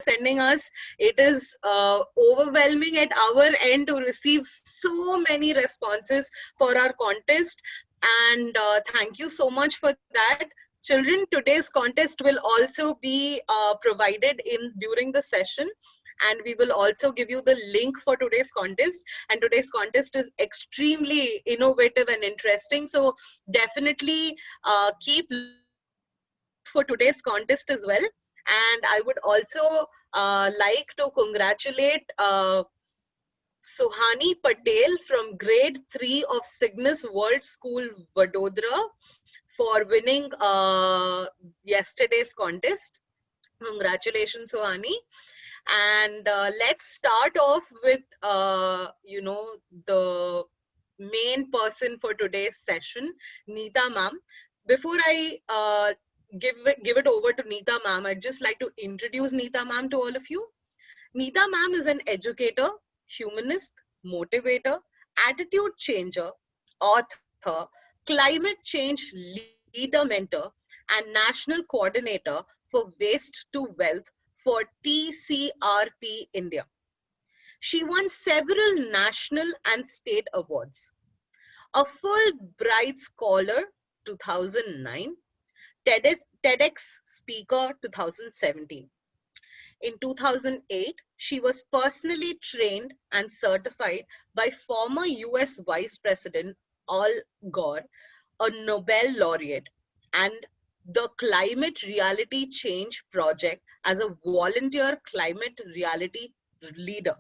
sending us. It is overwhelming at our end to receive so many responses for our contest. And thank you so much for that. Children, today's contest will also be provided in during the session, and we will also give you the link for today's contest. And today's contest is extremely innovative and interesting, so definitely keep lookout for today's contest as well. And I would also like to congratulate Suhani Patel from grade 3 of Cygnus World School, Vadodara, for winning yesterday's contest. Congratulations, Suhani. And let's start off with the main person for today's session, Nita ma'am. Before I give it over to Nita ma'am, I'd just like to introduce Nita ma'am to all of you. Nita ma'am is an educator, humanist, motivator, attitude changer, author, climate change leader mentor, and national coordinator for Waste to Wealth for TCRP India. She won several national and state awards. A Fulbright Scholar 2009, TEDx Speaker 2017. In 2008, she was personally trained and certified by former US Vice President Al Gore, a Nobel laureate, and the Climate Reality Change Project as a volunteer climate reality leader.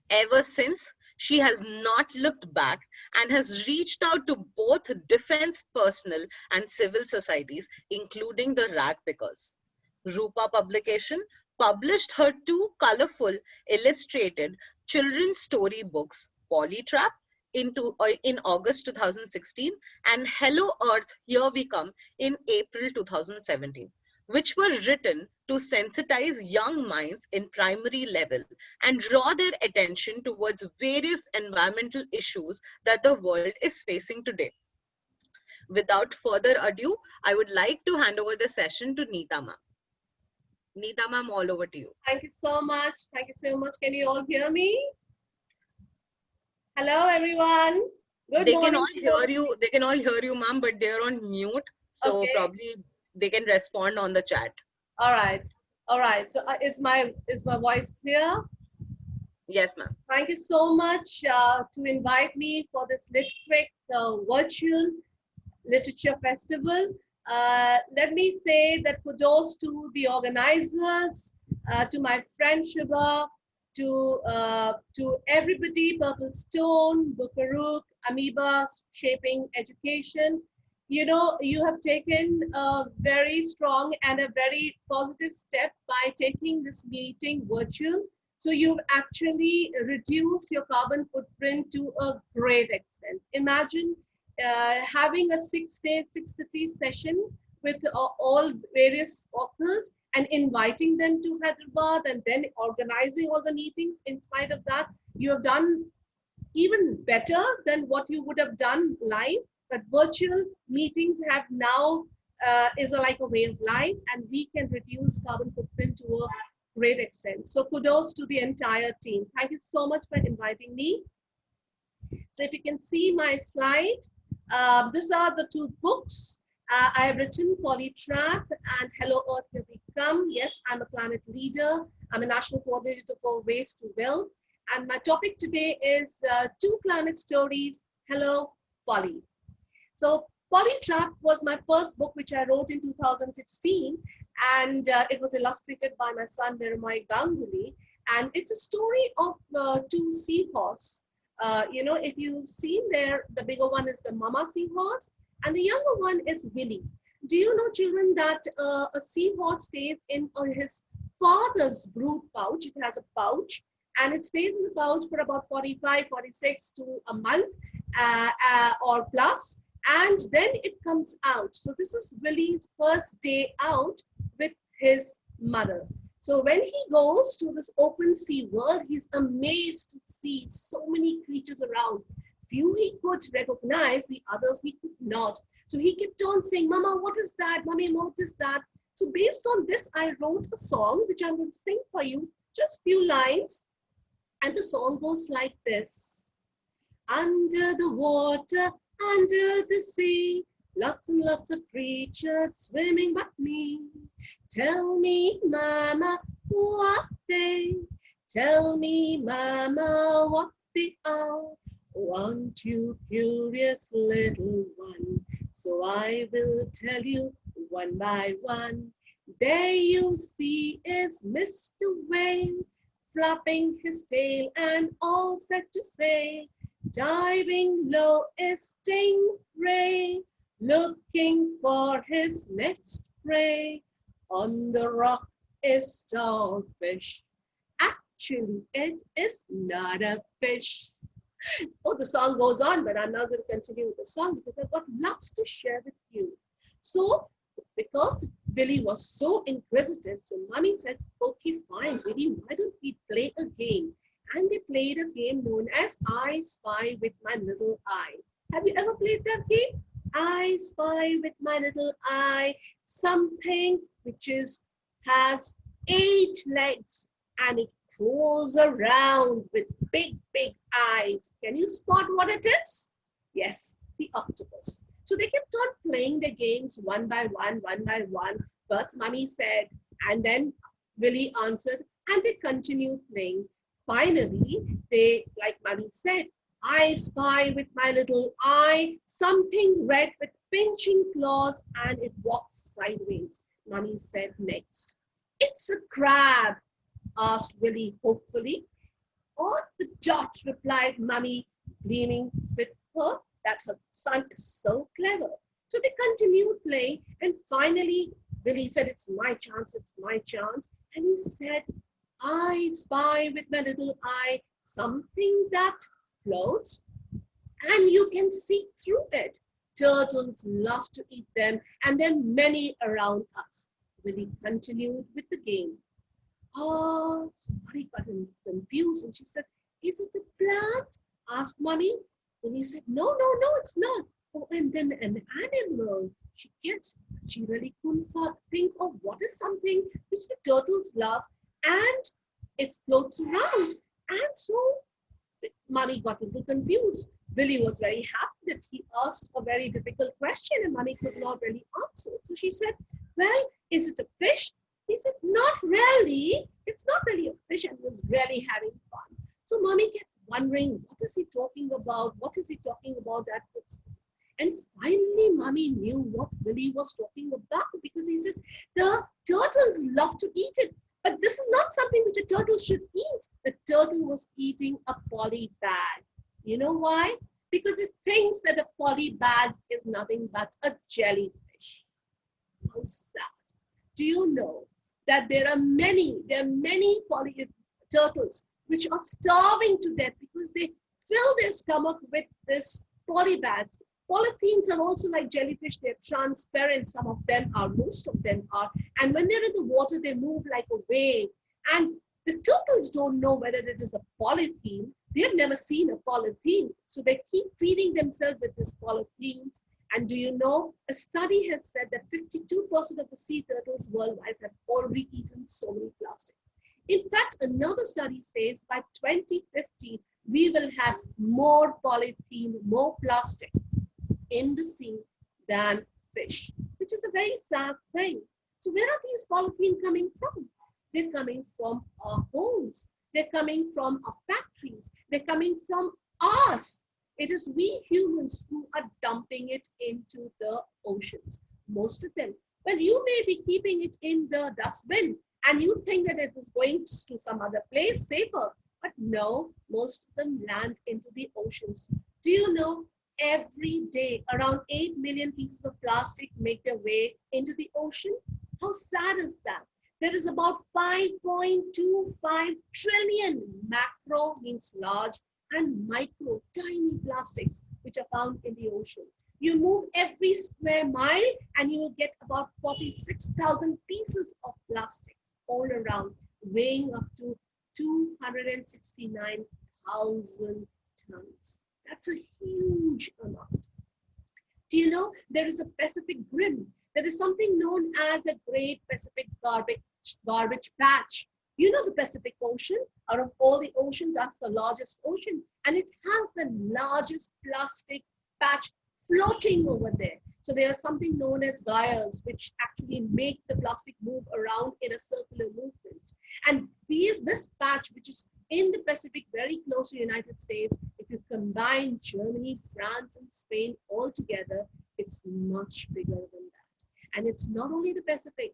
Ever since, she has not looked back and has reached out to both defense personnel and civil societies, including the rag pickers. Rupa Publication published her two colorful illustrated children's story books, Polytrap, in August 2016, and Hello Earth, Here We Come in April 2017, which were written to sensitize young minds in primary level and draw their attention towards various environmental issues that the world is facing today. Without further ado, I would like to hand over the session to Nita ma'am. Nita ma'am, all over to you. Thank you so much. Thank you so much. Can you all hear me? Hello, everyone. Good morning. They can all hear you, ma'am, but they're on mute. So okay, probably they can respond on the chat. All right. All right. So is my voice clear? Yes, ma'am. Thank you so much to invite me for this LitQuake virtual literature festival. Let me say that kudos to the organizers, to my friend Shubha, to everybody, PurpleStone, Bookaroo Amoeba, Shaping Education. You know, you have taken a very strong and a very positive step by taking this meeting virtual. So you've actually reduced your carbon footprint to a great extent. Imagine having a 6-day, 6-city session with all various authors and inviting them to Hyderabad and then organizing all the meetings. In spite of that, you have done even better than what you would have done live. But virtual meetings have now is like a way of life, and we can reduce carbon footprint to a great extent. So kudos to the entire team. Thank you so much for inviting me. So if you can see my slide, these are the two books. I have written Polytrap and Hello Earth, Here We Come. Yes, I'm a climate leader. I'm a national coordinator for Waste to Wealth. And my topic today is two climate stories. Hello, Poly. So Polytrap was my first book, which I wrote in 2016. And it was illustrated by my son, Nita Ganguly. And it's a story of two seahorses. You know, if you've seen there, the bigger one is the mama seahorse and the younger one is Willie. Do you know, children, that a seahorse stays in his father's brood pouch? It has a pouch and it stays in the pouch for about 45, 46 to a month or plus, and then it comes out. So this is Willie's first day out with his mother. So when he goes to this open sea world, he's amazed to see so many creatures around. Few he could recognize, the others he could not. So he kept on saying, Mama, what is that? Mommy, what is that? So based on this, I wrote a song, which I'm going to sing for you, just few lines. And the song goes like this. Under the water, under the sea, lots and lots of creatures swimming but me. Tell me, Mama, who are they? Tell me, Mama, what they are. Aren't you curious, little one? So I will tell you one by one. There you see is Mr. Whale, flapping his tail and all set to say. Diving low is Stingray, looking for his next prey. On the rock is Starfish. Actually, it is not a fish. Oh, the song goes on, but I'm not going to continue with the song because I've got lots to share with you. So, because Billy was so inquisitive, so Mommy said, okay, fine, Billy, why don't we play a game? And they played a game known as I Spy with My Little Eye. Have you ever played that game? I spy with my little eye something which has 8 legs and it crawls around with big, big eyes. Can you spot what it is? Yes, the octopus. So they kept on playing the games one by one, one by one. First, Mommy said, and then Willie answered, and they continued playing. Finally, they, like Mommy said, I spy with my little eye something red with pinching claws and it walks sideways. Mommy said next. It's a crab, asked Willie hopefully. On the dot, replied Mommy, gleaming with her that her son is so clever. So they continued playing and finally Willie said, it's my chance, it's my chance. And he said, I spy with my little eye something that floats and you can see through it. Turtles love to eat them and there are many around us. Willie continued with the game. Oh, Mommy got confused and she said, is it a plant? Asked Mommy. And he said, no, no, no, it's not. Oh, and then an animal. She guessed, but she really couldn't think of what is something which the turtles love and it floats around. And so Mommy got a little confused. Willie was very happy that he asked a very difficult question and Mommy could not really answer. So she said, well, is it a fish? He said, not really. It's not really a fish and was really having fun. So Mommy kept wondering, what is he talking about? What is he talking about that was? And finally, Mommy knew what Willie was talking about because he says, the turtles love to eat it. But this is not something which a turtle should eat. The turtle was eating a poly bag. You know why? Because it thinks that a poly bag is nothing but a jellyfish. How sad. Do you know that there are many turtles which are starving to death because they fill their stomach with this poly bags. Polythenes are also like jellyfish. They're transparent. Some of them are, most of them are. And when they're in the water, they move like a wave. And the turtles don't know whether it is a polythene. They have never seen a polythene. So they keep feeding themselves with these polythenes. And do you know, a study has said that 52% of the sea turtles worldwide have already eaten so many plastic. In fact, another study says by 2050, we will have more polythene, more plastic in the sea than fish, which is a very sad thing. So where are these polythene coming from? They're coming from our homes. They're coming from our factories. They're coming from us. It is we humans who are dumping it into the oceans, most of them. Well, you may be keeping it in the dustbin and you think that it is going to some other place safer, but no, most of them land into the oceans. Do you know, every day around 8 million pieces of plastic make their way into the ocean? How sad is that? There is about 5.25 trillion macro means large and micro tiny plastics which are found in the ocean. You move every square mile and you will get about 46,000 pieces of plastics all around, weighing up to 269,000 tons. That's a huge amount. Do you know there is a Pacific Rim? There is something known as a Great Pacific Garbage Patch. You know the Pacific Ocean, out of all the oceans, that's the largest ocean. And it has the largest plastic patch floating over there. So there are something known as gyres, which actually make the plastic move around in a circular movement. And this patch, which is in the Pacific, very close to the United States, if you combine Germany, France, and Spain all together, it's much bigger than that. And it's not only the Pacific.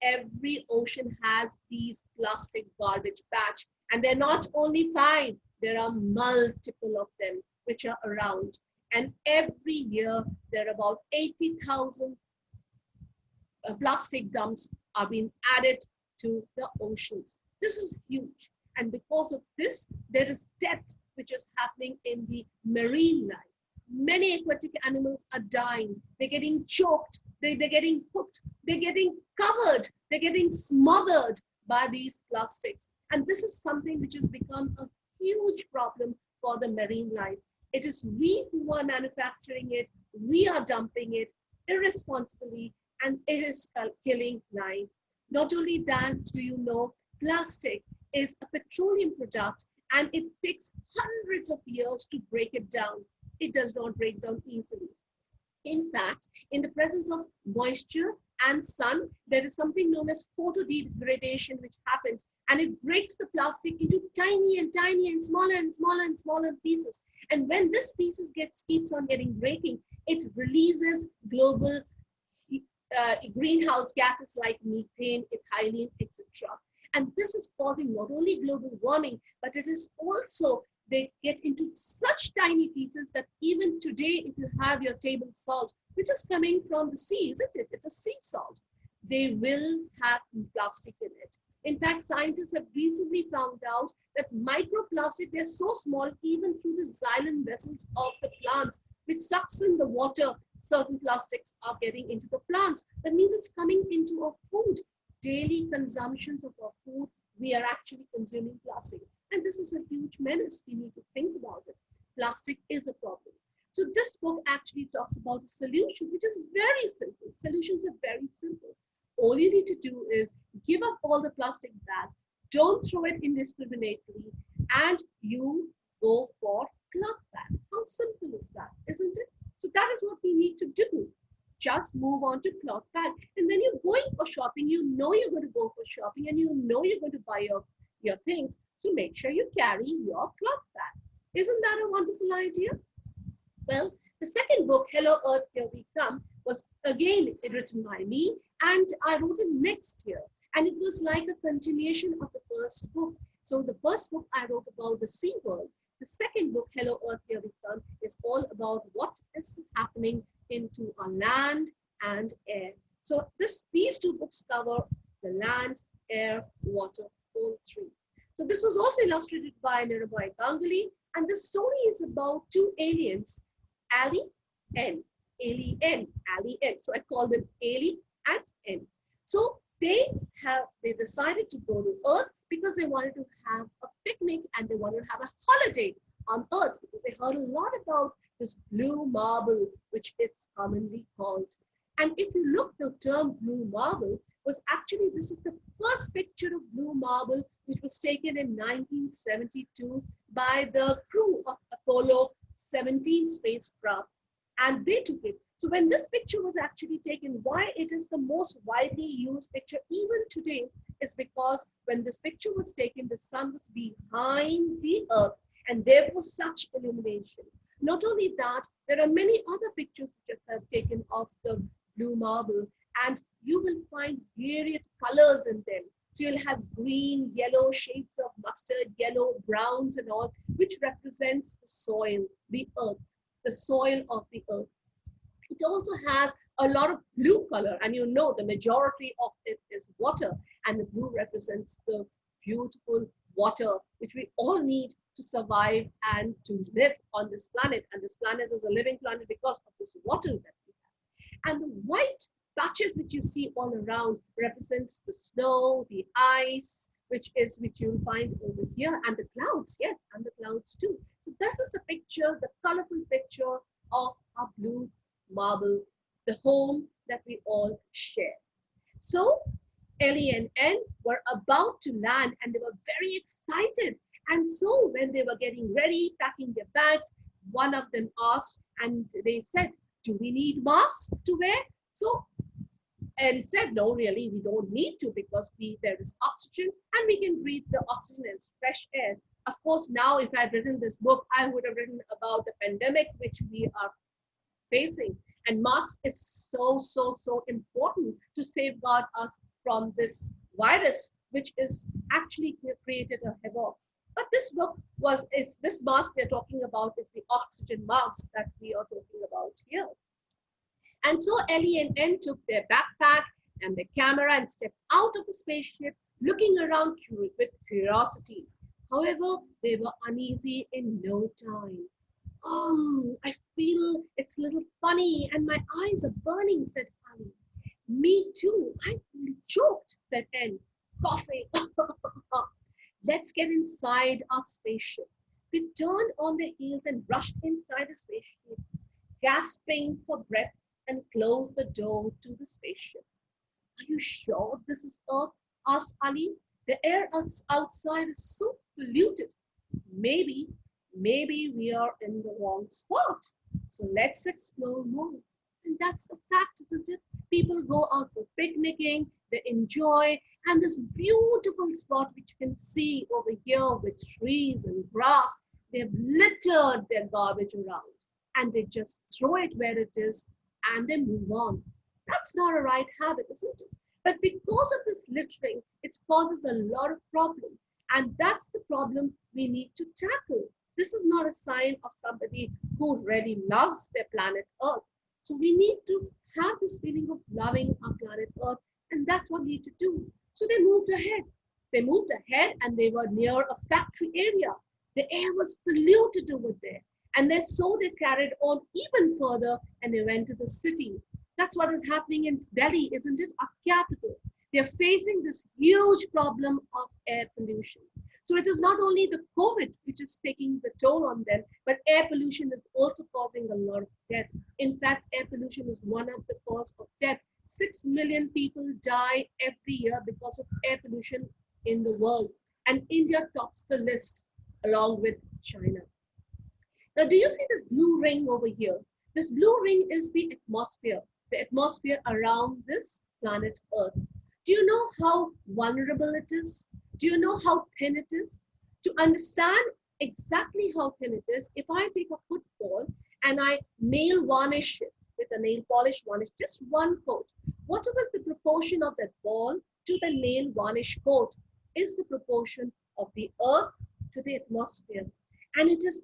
Every ocean has these plastic garbage patch. And they're not only 5, there are multiple of them which are around. And every year, there are about 80,000 plastic dumps are being added to the oceans. This is huge. And because of this, there is death which is happening in the marine life. Many aquatic animals are dying. They're getting choked. They're getting hooked. They're getting covered. They're getting smothered by these plastics. And this is something which has become a huge problem for the marine life. It is we who are manufacturing it. We are dumping it irresponsibly, and it is killing life. Not only that, do you know, plastic is a petroleum product, and it takes hundreds of years to break it down. It does not break down easily. In fact, in the presence of moisture and sun, there is something known as photodegradation which happens, and it breaks the plastic into tiny and tiny and smaller and smaller and smaller pieces. And when this pieces keeps on getting breaking, it releases global greenhouse gases like methane, ethylene, etc. And this is causing not only global warming, but it is also, they get into such tiny pieces that even today, if you have your table salt, which is coming from the sea, isn't it? It's a sea salt. They will have plastic in it. In fact, scientists have recently found out that microplastic, they're so small, even through the xylem vessels of the plants, which sucks in the water, certain plastics are getting into the plants. That means it's coming into our food. Daily consumptions of our food, we are actually consuming plastic. And this is a huge menace. We need to think about it. Plastic is a problem. So this book actually talks about a solution, which is very simple. Solutions are very simple. All you need to do is give up all the plastic back, don't throw it indiscriminately, and you go for cloth bag. How simple is that, isn't it? So that is what we need to do. Just move on to cloth bag. And when you're going for shopping, you know you're going to go for shopping, and you know you're going to buy your things. So make sure you carry your cloth bag. Isn't that a wonderful idea? Well, the second book, Hello Earth, Here We Come, was again written by me, and I wrote it next year. And it was like a continuation of the first book. So the first book I wrote about the sea world. The second book, Hello Earth, Here We Come, is all about what is happening into our land and air. So these 2 books cover the land, air, water, all 3. So this was also illustrated by Nita Ganguly, and the story is about 2 aliens, Ali and Alien, Ali N. So I call them Ali and N. So they decided to go to Earth because they wanted to have a picnic and they wanted to have a holiday on Earth because they heard a lot about this blue marble, which it's commonly called. And if you look, the term blue marble was actually, this is the first picture of blue marble, which was taken in 1972 by the crew of Apollo 17 spacecraft. And they took it. So when this picture was actually taken, why it is the most widely used picture even today is because when this picture was taken, the sun was behind the Earth, and therefore such illumination. Not only that, there are many other pictures which are taken of the blue marble, and you will find various colors in them. So you'll have green, yellow, shades of mustard, yellow, browns and all, which represents the soil, the earth, the soil of the earth. It also has a lot of blue color, and you know the majority of it is water, and the blue represents the beautiful water which we all need to survive and to live on this planet. And this planet is a living planet because of this water that we have. And the white patches which you see all around represents the snow, the ice, which you'll find over here, and the clouds, yes, and the clouds too. So this is a picture, the colorful picture of a blue marble the home that we all share. So Ellie and Anne were about to land and they were very excited. And so when they were getting ready, packing their bags, one of them asked and they said, do we need masks to wear? So and said, no, really, we don't need to because there is oxygen and we can breathe the oxygen as fresh air. Of course, now if I had written this book, I would have written about the pandemic which we are facing. And mask is so important to safeguard us from this virus, which is actually created a havoc. But this book it's this mask they're talking about is the oxygen mask that we are talking about here. And so Ellie and Anne took their backpack and their camera and stepped out of the spaceship, looking around with curiosity. However, they were uneasy in no time. Oh, I feel it's a little funny and my eyes are burning, said Ali. Me too, I feel choked, said Anne, coughing. Let's get inside our spaceship. They turned on their heels and rushed inside the spaceship, gasping for breath and closed the door to the spaceship. Are you sure this is Earth? Asked Ali. The air outside is so polluted. Maybe we are in the wrong spot. So let's explore more. And that's the fact, isn't it? People go out for picnicking, they enjoy, and this beautiful spot which you can see over here with trees and grass, they've littered their garbage around and they just throw it where it is and they move on. That's not a right habit, isn't it? But because of this littering, it causes a lot of problems. And that's the problem we need to tackle. This is not a sign of somebody who really loves their planet Earth. So we need to have this feeling of loving our planet Earth, and that's what we need to do. So they moved ahead. They moved ahead and they were near a factory area. The air was polluted over there. And then so they carried on even further and they went to the city. That's what is happening in Delhi, isn't it? Our capital. They're facing this huge problem of air pollution. So it is not only the COVID which is taking the toll on them, but air pollution is also causing a lot of death. In fact, air pollution is one of the cause of death. 6 million people die every year because of air pollution in the world. And India tops the list along with China. Now, do you see this blue ring over here? This blue ring is the atmosphere around this planet Earth. Do you know how vulnerable it is? Do you know how thin it is? To understand exactly how thin it is, if I take a football and I nail varnish it with a nail polish varnish, just one coat, whatever is the proportion of that ball to the nail varnish coat is the proportion of the Earth to the atmosphere. And it is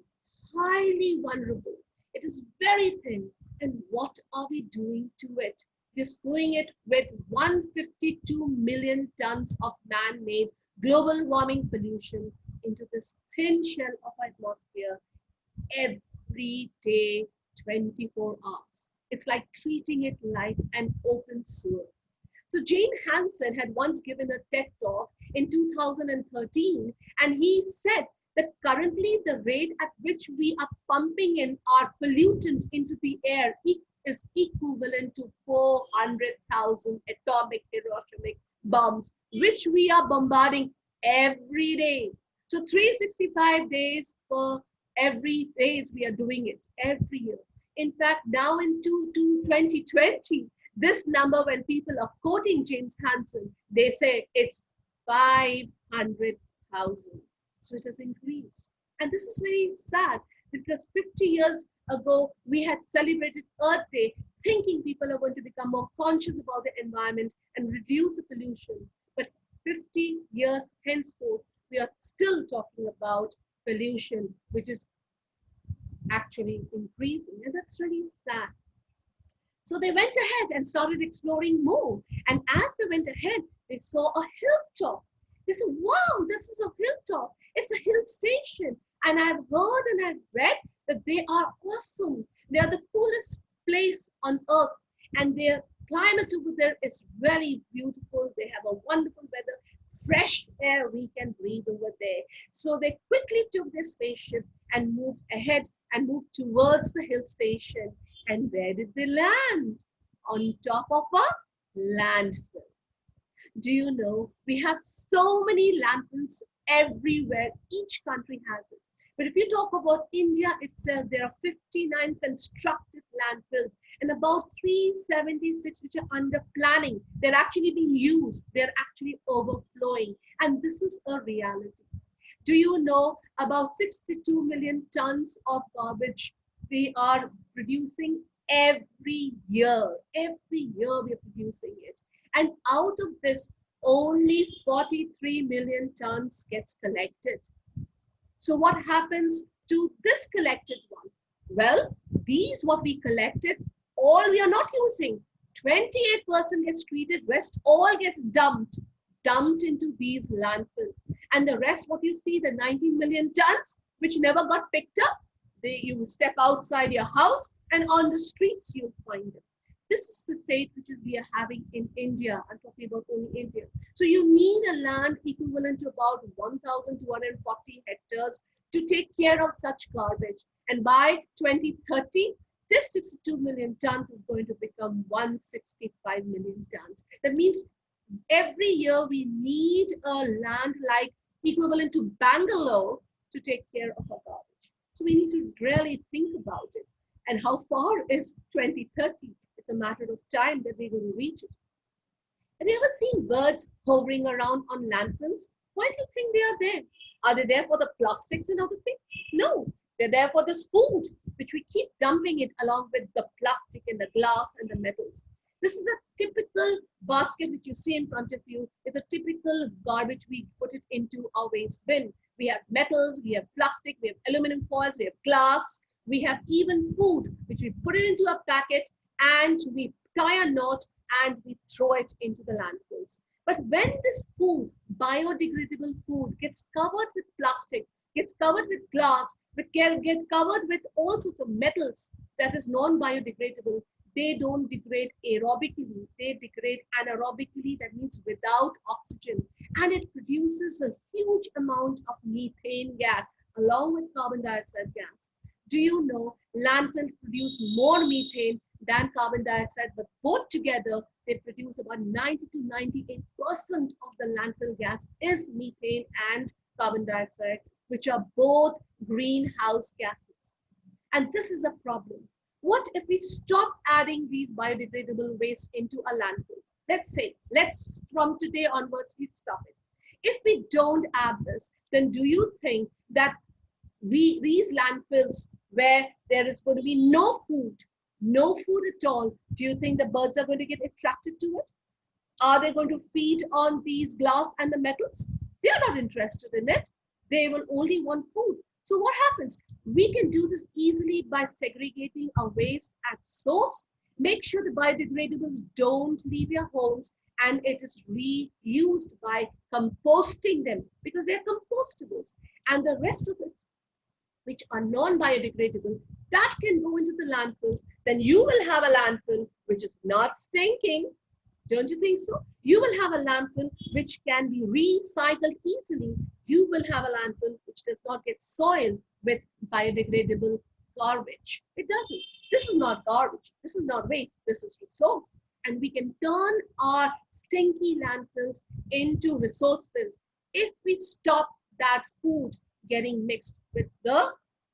highly vulnerable. It is very thin. And what are we doing to it? We're screwing it with 152 million tons of man-made global warming pollution into this thin shell of our atmosphere every day, 24 hours. It's like treating it like an open sewer. So Jane Hansen had once given a TED talk in 2013, and he said that currently the rate at which we are pumping in our pollutants into the air is equivalent to 400,000 atomic Hiroshima bombs, which we are bombarding every day. So 365 days per every days we are doing it every year. In fact, now in 2020, this number, when people are quoting James Hansen, they say it's 500,000. So it has increased. And this is very sad because 50 years ago, we had celebrated Earth Day, thinking people are going to become more conscious about the environment and reduce the pollution. But 50 years henceforth, we are still talking about pollution, which is actually increasing. And that's really sad. So they went ahead and started exploring more. And as they went ahead, they saw a hilltop. They said, wow, this is a hilltop. It's a hill station. And I've heard and I've read that they are awesome. They are the coolest place on earth. And their climate over there is really beautiful. They have a wonderful weather, fresh air we can breathe over there. So they quickly took their spaceship and moved ahead and moved towards the hill station. And where did they land? on top of a landfill. Do you know we have so many landfills everywhere? Each country has it. But if you talk about India itself, there are 59 constructed landfills and about 376 which are under planning. They're actually being used. They're actually overflowing. And this is a reality. Do you know about 62 million tons of garbage we are producing every year? Every year we are producing it. And out of this, only 43 million tons gets collected. So what happens to this collected one? Well, these what we collected, all we are not using. 28% gets treated, rest all gets dumped into these landfills. And the rest, what you see, the 19 million tons, which never got picked up, you step outside your house and on the streets you'll find them. This is the state which we are having in India. I'm talking about only India. So you need a land equivalent to about 1,240 hectares to take care of such garbage. And by 2030, this 62 million tons is going to become 165 million tons. That means every year we need a land like equivalent to Bangalore to take care of our garbage. So we need to really think about it. And how far is 2030? It's a matter of time that we're going to reach it. Have you ever seen birds hovering around on landfills? Why do you think they are there? Are they there for the plastics and other things? No, they're there for this food, which we keep dumping it along with the plastic and the glass and the metals. This is a typical basket which you see in front of you. It's a typical garbage. We put it into our waste bin. We have metals, we have plastic, we have aluminum foils, we have glass, we have even food, which we put it into a packet and we tie a knot and we throw it into the landfills. But when this food, biodegradable food, gets covered with plastic, gets covered with glass, gets covered with all sorts of metals that is non-biodegradable, they don't degrade aerobically, they degrade anaerobically, that means without oxygen. And it produces a huge amount of methane gas along with carbon dioxide gas. Do you know landfills produce more methane than carbon dioxide, but both together they produce about 90 to 98% of the landfill gas is methane and carbon dioxide, which are both greenhouse gases. And this is a problem. What if we stop adding these biodegradable waste into our landfills? Let's from today onwards, we stop it. If we don't add this, then do you think that these landfills where there is going to be no food at all, do you think the birds are going to get attracted to it? Are they going to feed on these glass and the metals? They are not interested in it. They will only want food. So what happens? We can do this easily by segregating our waste at source. Make sure the biodegradables don't leave your homes and it is reused by composting them because they're compostables. And the rest of it, which are non-biodegradable, that can go into the landfills. Then you will have a landfill which is not stinking. Don't you think so? You will have a landfill which can be recycled easily. You will have a landfill which does not get soiled with biodegradable garbage. It doesn't. This is not garbage. This is not waste. This is resource. And we can turn our stinky landfills into resource bins if we stop that food getting mixed with the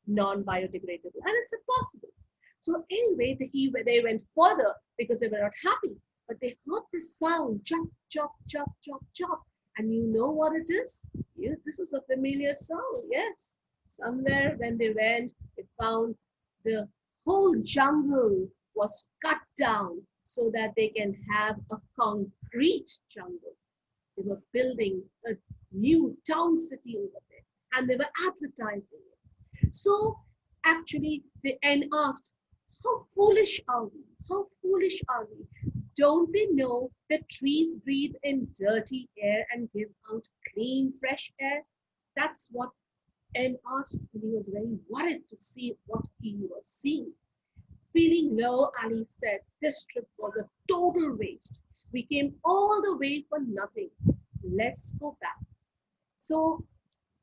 non-biodegradable. And it's impossible. So anyway, they went further because they were not happy. But they heard this sound, chop, chop, chop, chop, chop. And you know what it is? Yeah, this is a familiar sound, yes. Somewhere when they went, they found the whole jungle was cut down so that they can have a concrete jungle. They were building a new town city over there and they were advertising it. So actually, they asked, how foolish are we? How foolish are we? Don't they know that trees breathe in dirty air and give out clean, fresh air? That's what N asked. He was very worried to see what he was seeing. Feeling low, Ali said, this trip was a total waste. We came all the way for nothing. Let's go back. So,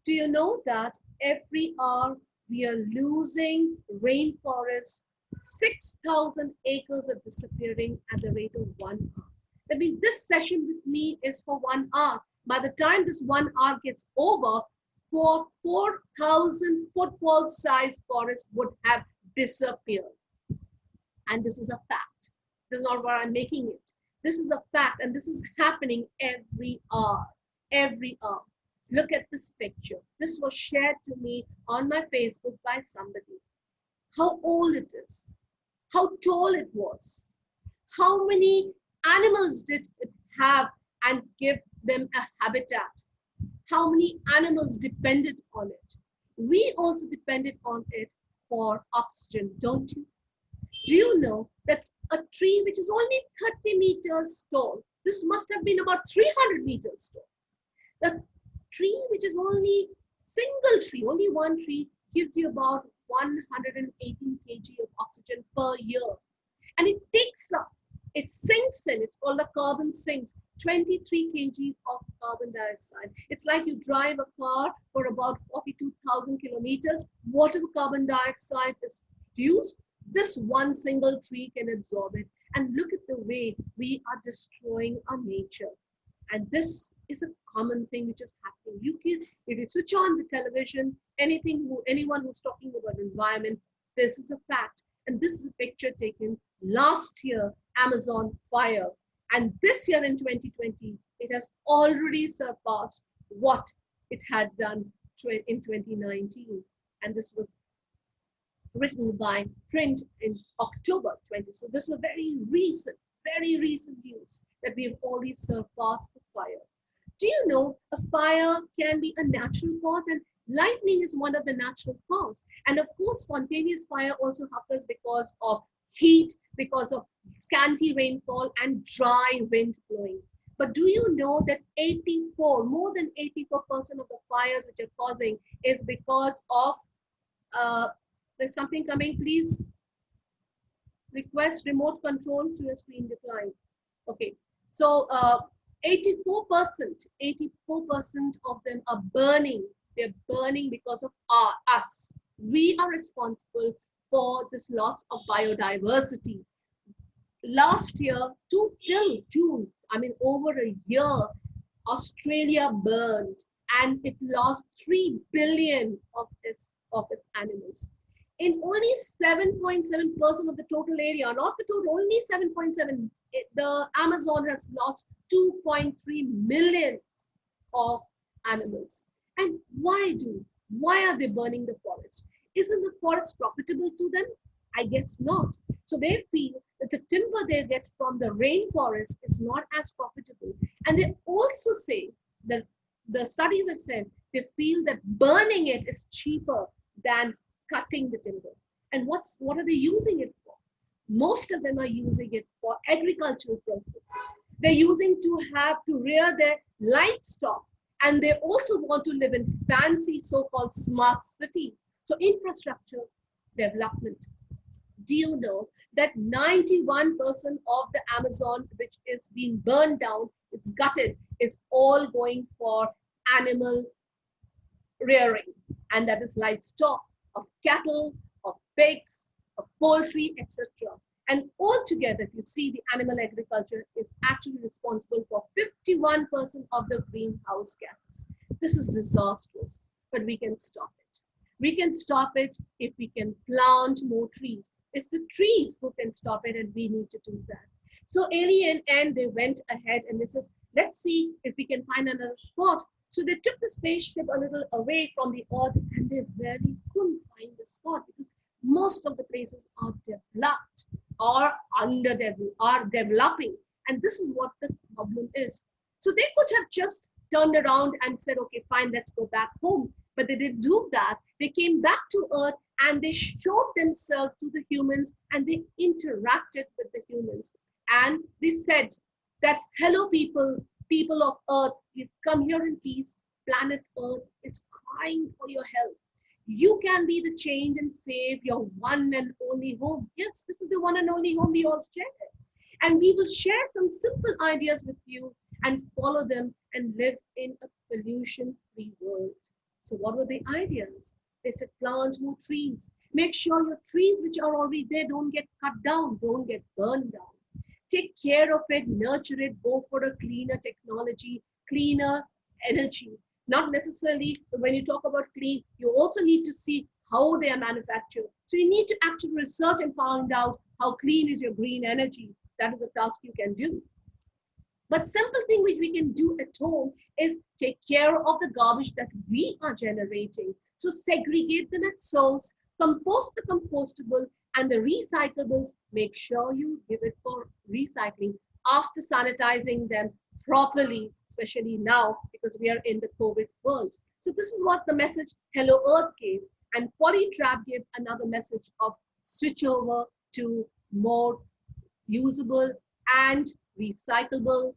do you know that every hour we are losing rainforests 6,000 acres are disappearing at the rate of 1 hour. That means this session with me is for 1 hour. By the time this 1 hour gets over, 4,000 football-sized forests would have disappeared. And this is a fact. This is not what I'm making it. This is a fact, and this is happening every hour. Every hour. Look at this picture. This was shared to me on my Facebook by somebody. How old it is, how tall it was, how many animals did it have and give them a habitat, how many animals depended on it. We also depended on it for oxygen, don't you? Do you know that a tree which is only 30 meters tall, this must have been about 300 meters tall, the tree which is only single tree, only one tree, gives you about 118 kg of oxygen per year. And it takes up, it sinks in, it's called the carbon sinks, 23 kg of carbon dioxide. It's like you drive a car for about 42,000 kilometers. Whatever carbon dioxide is produced, this one single tree can absorb it. And look at the way we are destroying our nature. And this is a common thing which is happening. You can, if you switch on the television, anyone who's talking about environment, this is a fact. And this is a picture taken last year, Amazon fire. And this year in 2020, it has already surpassed what it had done in 2019. And this was written by print in October 20. So this is a very recent news that we have already surpassed the fire. Do you know a fire can be a natural cause, and lightning is one of the natural cause. And of course, spontaneous fire also occurs because of heat, because of scanty rainfall and dry wind blowing. But do you know that more than 84% of the fires which are causing is because of, there's something coming, please request remote control to your screen decline. Okay, so 84% of them are burning. They're burning because of us. We are responsible for this loss of biodiversity. Last year, till June, I mean over a year, Australia burned and it lost 3 billion of its animals. In only 7.7% of the total area, not the total, only 7.7, the Amazon has lost 2.3 millions of animals. And why are they burning the forest? Isn't the forest profitable to them? I guess not. So they feel that the timber they get from the rainforest is not as profitable. And they also say that the studies have said they feel that burning it is cheaper than cutting the timber. And what are they using it for? Most of them are using it for agricultural purposes. They're using to rear their livestock, and they also want to live in fancy so-called smart cities. So infrastructure development. Do you know that 91% of the Amazon which is being burned down, it's gutted, is all going for animal rearing, and that is livestock, of cattle, of pigs, of poultry, etc. And altogether, if you see, the animal agriculture is actually responsible for 51% of the greenhouse gases. This is disastrous, but we can stop it. We can stop it if we can plant more trees. It's the trees who can stop it, and we need to do that. So Alien and they went ahead and they said, let's see if we can find another spot. So they took the spaceship a little away from the Earth, and they really couldn't find the spot because most of the places are developed or are developing. And this is what the problem is. So they could have just turned around and said, okay, fine, let's go back home. But they didn't do that. They came back to Earth and they showed themselves to the humans and they interacted with the humans. And they said that, hello, people of Earth, you've come here in peace. Planet Earth is crying for your help. You can be the change and save your one and only home. Yes, this is the one and only home we all share. And we will share some simple ideas with you and follow them and live in a pollution-free world. So what were the ideas? They said plant more trees. Make sure your trees which are already there don't get cut down, don't get burned down. Take care of it, nurture it, go for a cleaner technology, cleaner energy. Not necessarily when you talk about clean, you also need to see how they are manufactured. So you need to actually research and find out how clean is your green energy. That is a task you can do. But simple thing which we can do at home is take care of the garbage that we are generating. So segregate them at source, compost the compostable and the recyclables. Make sure you give it for recycling after sanitizing them properly, especially now because we are in the COVID world. So this is what the message Hello Earth gave, and Polytrap gave another message of switch over to more usable and recyclable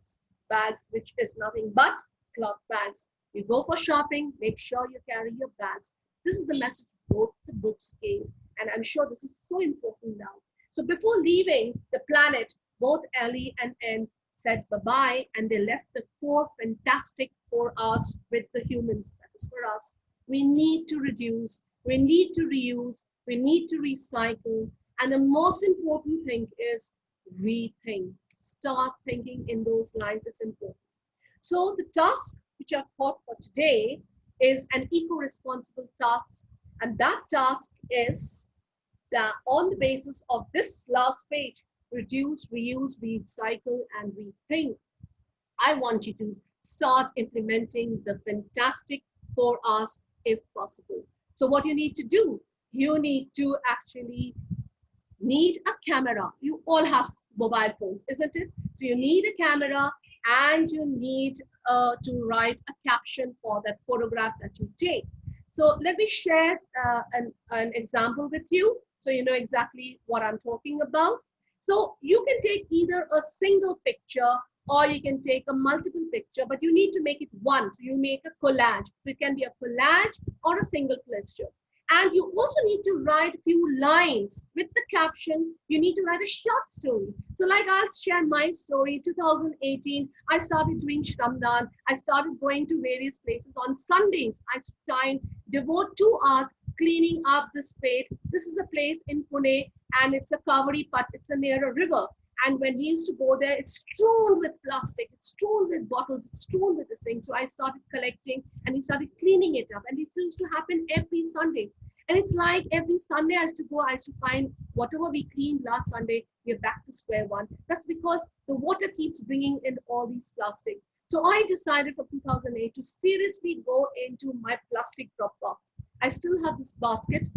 bags, which is nothing but cloth bags. You go for shopping, make sure you carry your bags. This is the message both the books gave, and I'm sure this is so important now. So before leaving the planet, both Ellie and Anne said bye-bye, and they left the 4 fantastic 4 R's with the humans. That is for us. We need to reduce, we need to reuse, we need to recycle, and the most important thing is rethink. Start thinking in those lines is important. So the task which I've thought for today is an eco-responsible task. And that task is that on the basis of this last page, reduce, reuse, recycle, and rethink. I want you to start implementing the fantastic 4 R's if possible. So what you need to do, you need to actually need a camera. You all have mobile phones, isn't it? So you need a camera and you need to write a caption for that photograph that you take. So let me share an example with you so you know exactly what I'm talking about. So you can take either a single picture or you can take a multiple picture, but you need to make it one. So you make a collage. So it can be a collage or a single picture. And you also need to write a few lines with the caption. You need to write a short story. So like I'll share my story. 2018, I started doing Shramdan. I started going to various places on Sundays. I devote 2 hours cleaning up this space. This is a place in Pune and it's a Kavadi Pat. It's near a river. And when we used to go there, it's strewn with plastic, it's strewn with bottles, it's strewn with this thing. So I started collecting and we started cleaning it up. And it used to happen every Sunday. And it's like every Sunday I used to go, I used to find whatever we cleaned last Sunday, we're back to square one. That's because the water keeps bringing in all these plastic. So I decided for 2008 to seriously go into my plastic drop box. I still have this basket.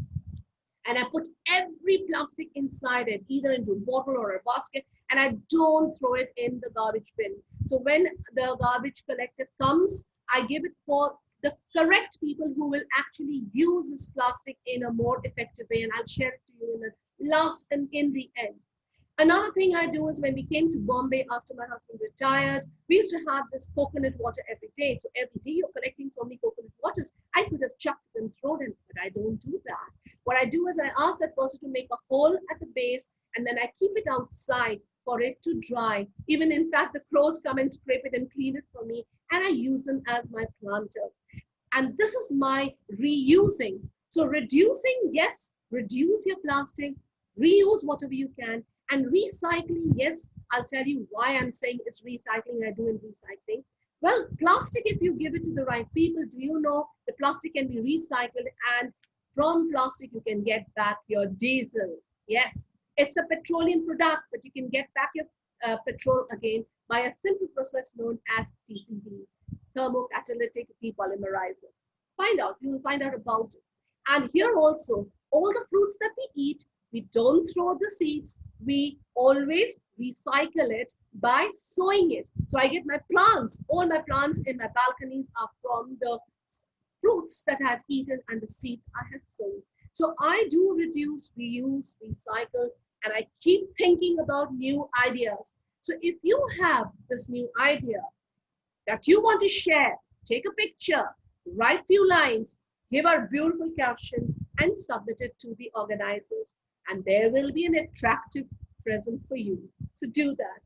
And I put every plastic inside it, either into a bottle or a basket, and I don't throw it in the garbage bin. So when the garbage collector comes, I give it for the correct people who will actually use this plastic in a more effective way, and I'll share it to you in the last and in the end. Another thing I do is when we came to Bombay after my husband retired, we used to have this coconut water every day. So every day you're collecting so many coconut waters. I could have chucked it and thrown it, but I don't do that. What I do is I ask that person to make a hole at the base and then I keep it outside for it to dry. Even in fact, the crows come and scrape it and clean it for me and I use them as my planter. And this is my reusing. So reducing, yes, reduce your plastic, reuse whatever you can, and recycling, yes, I'll tell you why I'm saying it's recycling, I do in recycling. Well, plastic, if you give it to the right people, do you know the plastic can be recycled and from plastic you can get back your diesel. Yes, it's a petroleum product, but you can get back your petrol again by a simple process known as TCD, thermocatalytic depolymerizer. You will find out about it. And here also, all the fruits that we eat, we don't throw the seeds. We always recycle it by sowing it. So I get my plants, all my plants in my balconies are from the fruits that I've eaten and the seeds I have sown. So I do reduce, reuse, recycle, and I keep thinking about new ideas. So if you have this new idea that you want to share, take a picture, write few lines, give a beautiful caption, and submit it to the organizers. And there will be an attractive present for you. So do that.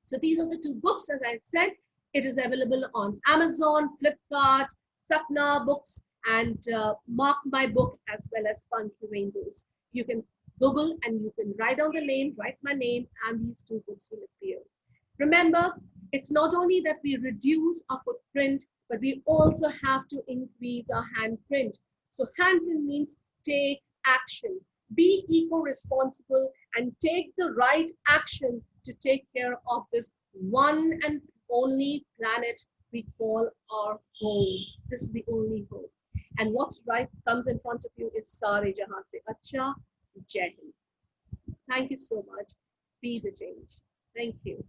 So these are the 2 books, as I said. It is available on Amazon, Flipkart, Sapna Books, and mark my book as well as Funky Rainbows. You can Google and you can write down the name, write my name, and these two books will appear. Remember, it's not only that we reduce our footprint, but we also have to increase our handprint. So handprint means take action, be eco-responsible, and take the right action to take care of this one and only planet we call our home. This is the only home. And what's right comes in front of you is Sare Jahan Se Acha, Jai Hind. Thank you so much. Be the change. Thank you.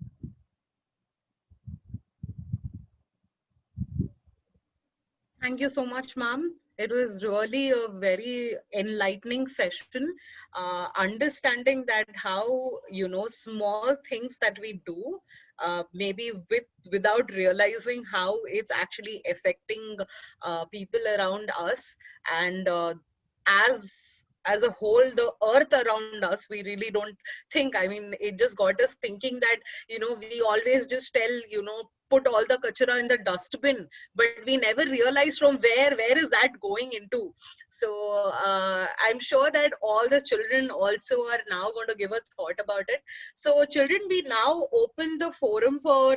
Thank you so much, ma'am. It was really a very enlightening session. Understanding that how, you know, small things that we do, maybe without realizing how it's actually affecting people around us, and as a whole, the earth around us, we really don't think. I mean, it just got us thinking that, you know, we always just tell, you know, put all the kachara in the dustbin, but we never realize from where is that going into. So I'm sure that all the children also are now going to give a thought about it. So children, we now open the forum for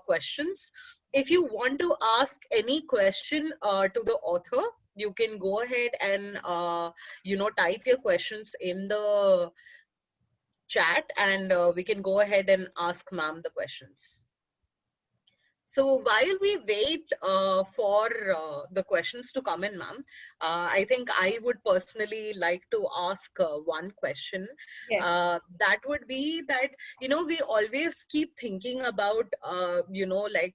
questions. If you want to ask any question to the author, you can go ahead and you know, type your questions in the chat, and we can go ahead and ask ma'am the questions. So while we wait for the questions to come in, ma'am, I think I would personally like to ask one question. Yes. That would be that, you know, we always keep thinking about, you know, like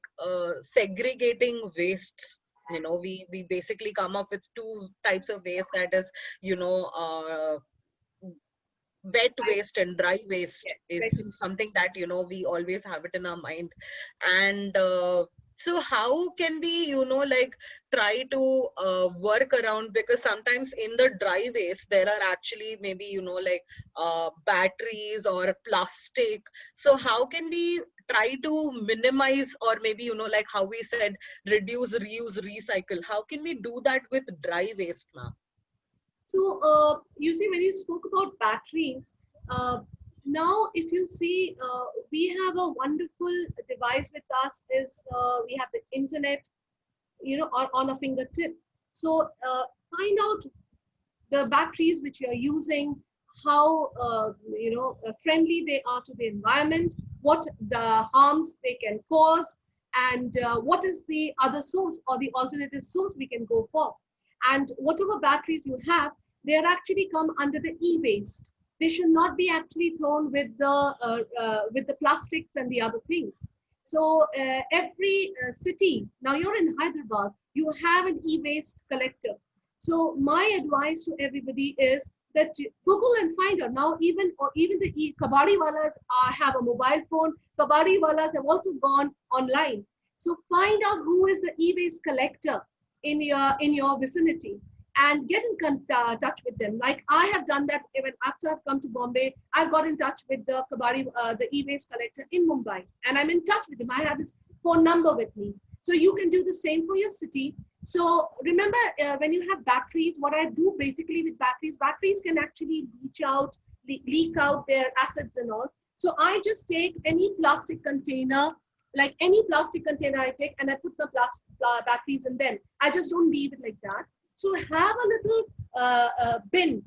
segregating wastes. You know, we basically come up with two types of waste, that is, you know, wet waste and dry waste is Yes. something that, you know, we always have it in our mind. And so how can we, you know, like try to work around, because sometimes in the dry waste there are actually maybe, you know, like batteries or plastic. So how can we try to minimize, or maybe, you know, like how we said, reduce, reuse, recycle, how can we do that with dry waste, ma'am? So, you see, when you spoke about batteries, now if you see, we have a wonderful device with us. Is we have the internet, you know, on a fingertip. So, find out the batteries which you're using, how friendly they are to the environment, what the harms they can cause, and what is the other source or the alternative source we can go for. And whatever batteries you have, they are actually come under the e-waste. They should not be actually thrown with the plastics and the other things. So every city, now you're in Hyderabad, you have an e-waste collector. So my advice to everybody is that Google and find out now. Even the kabadi walas have a mobile phone. Kabadi walas have also gone online. So find out who is the e-waste collector in your vicinity and get in touch with them. Like I have done that even after I've come to Bombay. I've got in touch with the e-waste collector in Mumbai, and I'm in touch with him. I have his phone number with me. So you can do the same for your city. So remember, when you have batteries, what I do basically with batteries can actually leak out their acids and all. So I just take any plastic container, like any plastic container I take, and I put the batteries in them. I just don't leave it like that. So have a little bin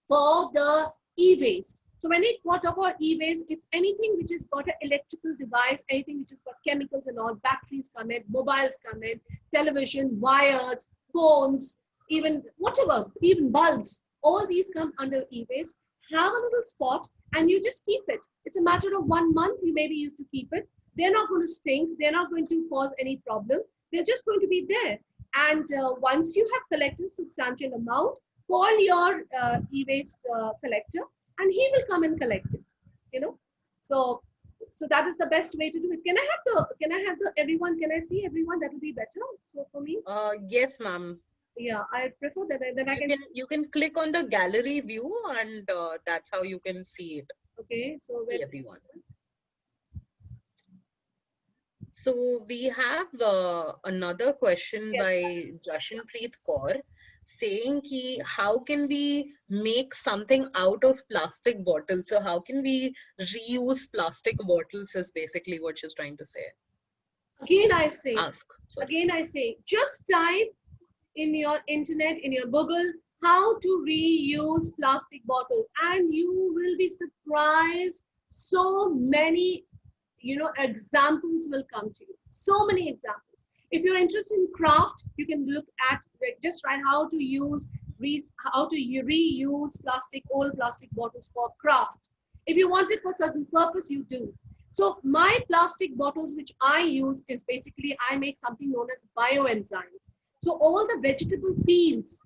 for the e-waste. So when it got about e-waste, it's anything which has got an electrical device, anything which has got chemicals and all, batteries come in, mobiles come in, television, wires, phones, even whatever, even bulbs, all these come under e-waste. Have a little spot and you just keep it. It's a matter of 1 month, you maybe used to keep it. They're not going to stink. They're not going to cause any problem. They're just going to be there. And once you have collected a substantial amount, call your e-waste collector and he will come and collect it, you know. So that is the best way to do it. Can I have the everyone, can I see everyone? That will be better. So for me, yes, ma'am. Yeah, I prefer that. Then I can you can click on the gallery view, and that's how you can see it. Okay, so see everyone. So we have another question Yes. by Jashanpreet Kaur saying ki, how can we make something out of plastic bottles? So how can we reuse plastic bottles is basically what she's trying to say. Again, I say, Ask, sorry. just type in your internet, in your Google, how to reuse plastic bottle, and you will be surprised. So many, examples will come to you. So many examples. If you're interested in craft, you can look at, like, just write how to reuse old plastic bottles for craft. If you want it for certain purpose, you do. So my plastic bottles, which I use, is basically I make something known as bioenzymes. So all the vegetable peels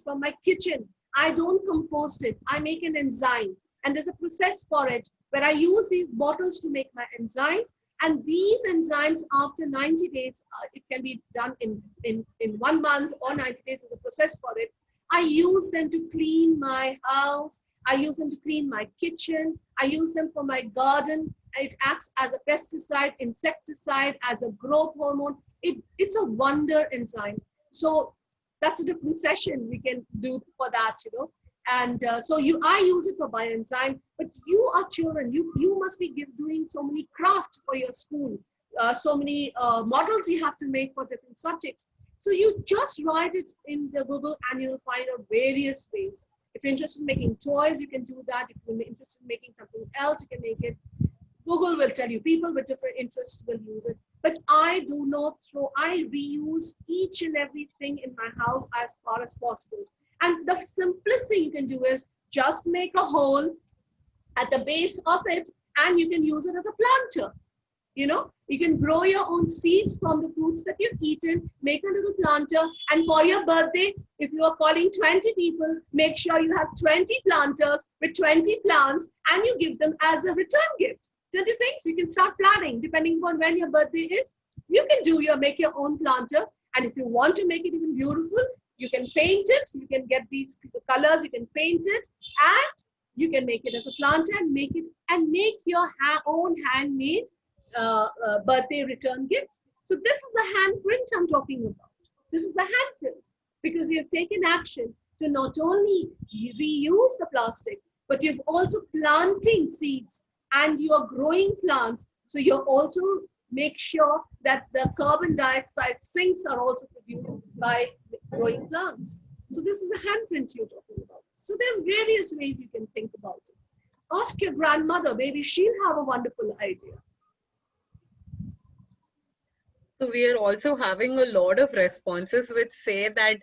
from my kitchen, I don't compost it. I make an enzyme, and there's a process for it where I use these bottles to make my enzymes. And these enzymes, after 90 days, it can be done in 1 month, or 90 days is the process for it. I use them to clean my house. I use them to clean my kitchen. I use them for my garden. It acts as a pesticide, insecticide, as a growth hormone. It's a wonder enzyme. So that's a different session we can do for that, And I use it for bioenzyme, but you are children. You must be doing so many crafts for your school, so many models you have to make for different subjects. So you just write it in the Google, and you'll find out various ways. If you're interested in making toys, you can do that. If you're interested in making something else, you can make it. Google will tell you. People with different interests will use it. But I do not I reuse each and everything in my house as far as possible. And the simplest thing you can do is just make a hole at the base of it, and you can use it as a planter. You can grow your own seeds from the fruits that you've eaten, make a little planter, and for your birthday, if you are calling 20 people, make sure you have 20 planters with 20 plants, and you give them as a return gift. Don't you think? So you can start planning depending on when your birthday is. You can make your own planter, and if you want to make it even beautiful, you can paint it. You can get these colors. You can paint it, and you can make it as a planter and make your own handmade birthday return gifts. So this is the handprint I'm talking about. This is the handprint, because you've taken action to not only reuse the plastic, but you've also planting seeds, and you're growing plants. So you're also make sure that the carbon dioxide sinks are also produced by growing plants. So this is the handprint you're talking about. So there are various ways you can think about it. Ask your grandmother, maybe she'll have a wonderful idea. So we are also having a lot of responses which say that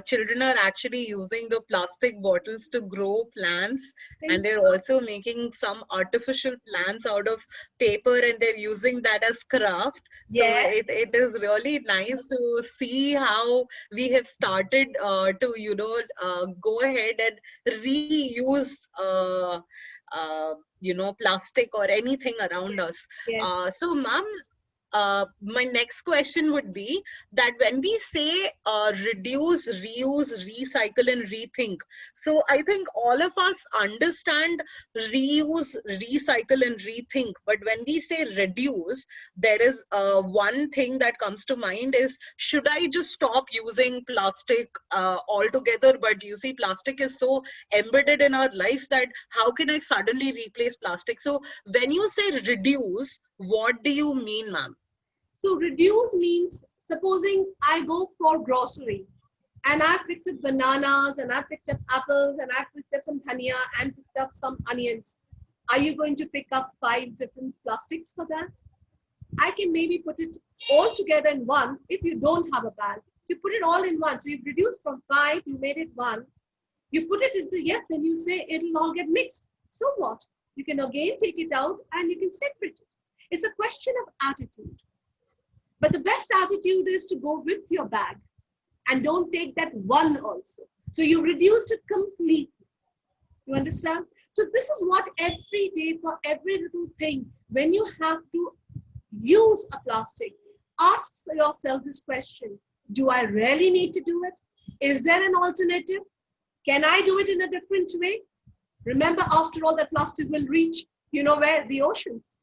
children are actually using the plastic bottles to grow plants, and they're also making some artificial plants out of paper, and they're using that as craft. So Yes. it is really nice to see how we have started to go ahead and reuse plastic or anything around us. Yes. So ma'am, my next question would be that when we say reduce, reuse, recycle, and rethink, so I think all of us understand reuse, recycle, and rethink. But when we say reduce, there is one thing that comes to mind is, should I just stop using plastic altogether? But you see, plastic is so embedded in our life that how can I suddenly replace plastic? So when you say reduce, what do you mean, ma'am? So reduce means, supposing I go for grocery and I picked up bananas and I picked up apples and I picked up some dhania and picked up some onions. Are you going to pick up 5 different plastics for that? I can maybe put it all together in one. If you don't have a bag, you put it all in one. So you've reduced from 5, you made it 1. You put it into, yes, then you say it'll all get mixed. So what? You can again take it out and you can separate it. It's a question of attitude. But the best attitude is to go with your bag and don't take that one also. So you reduced it completely. You understand? So this is what every day, for every little thing, when you have to use a plastic, ask yourself this question: do I really need to do it? Is there an alternative? Can I do it in a different way? Remember, after all, that plastic will reach, where? The oceans.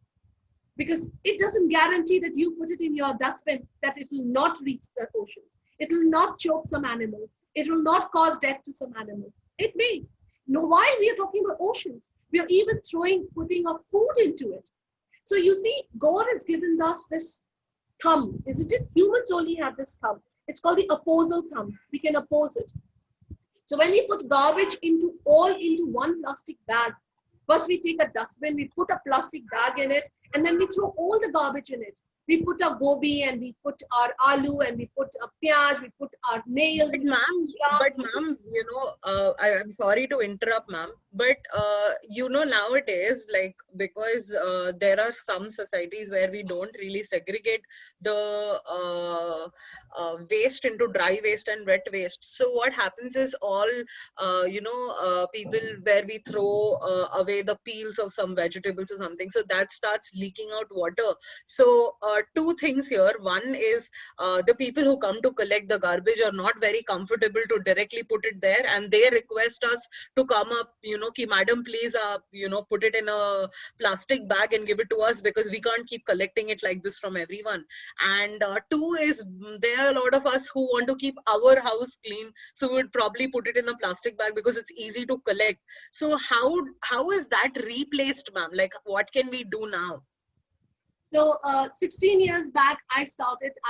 because it doesn't guarantee that you put it in your dustbin that it will not reach the oceans. It will not choke some animal. It will not cause death to some animal. It may. Know why we are talking about oceans? We are even putting a food into it. So you see, God has given us this thumb, isn't it? Humans only have this thumb. It's called the opposal thumb. We can oppose it. So when we put garbage into one plastic bag, first we take a dustbin, we put a plastic bag in it, and then we throw all the garbage in it. We put our gobi and we put our aloo and we put a pyaj, we put our nails. But ma'am, I'm sorry to interrupt, ma'am, but nowadays, like, because there are some societies where we don't really segregate the waste into dry waste and wet waste. So what happens is all people, where we throw away the peels of some vegetables or something, so that starts leaking out water. So two things here. One is the people who come to collect the garbage are not very comfortable to directly put it there, and they request us to come up, ki madam, please, put it in a plastic bag and give it to us, because we can't keep collecting it like this from everyone. And two is, there are a lot of us who want to keep our house clean, so we would probably put it in a plastic bag because it's easy to collect. So how is that replaced, ma'am? Like, what can we do now? So 16 years back, I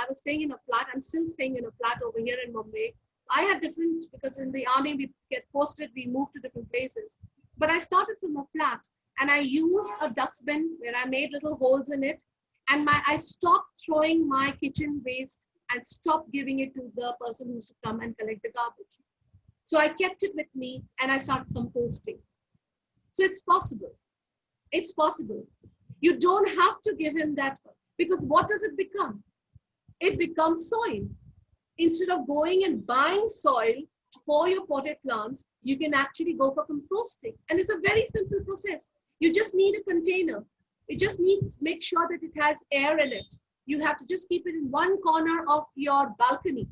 was staying in a flat. I'm still staying in a flat over here in Mumbai. I had different, because in the army, we get posted, we move to different places. But I started from a flat, and I used a dustbin where I made little holes in it. And I stopped throwing my kitchen waste and stopped giving it to the person who used to come and collect the garbage. So I kept it with me and I started composting. So it's possible. It's possible. You don't have to give him that, because what does it become? It becomes soil. Instead of going and buying soil for your potted plants, you can actually go for composting. And it's a very simple process. You just need a container. You just need to make sure that it has air in it. You have to just keep it in one corner of your balcony.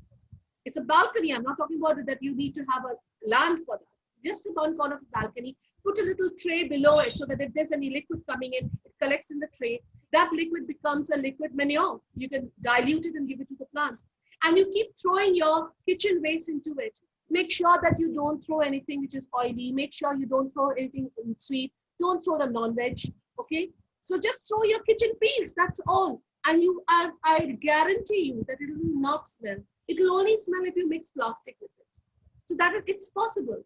It's a balcony. I'm not talking about it that you need to have a land for that. Just in one corner of the balcony. Put a little tray below it so that if there's any liquid coming in, it collects in the tray. That liquid becomes a liquid manure. You can dilute it and give it to the plants. And you keep throwing your kitchen waste into it. Make sure that you don't throw anything which is oily. Make sure you don't throw anything sweet. Don't throw the non-veg. Okay? So just throw your kitchen peels. That's all. And I guarantee you that it will not smell. It will only smell if you mix plastic with it. So that it's possible.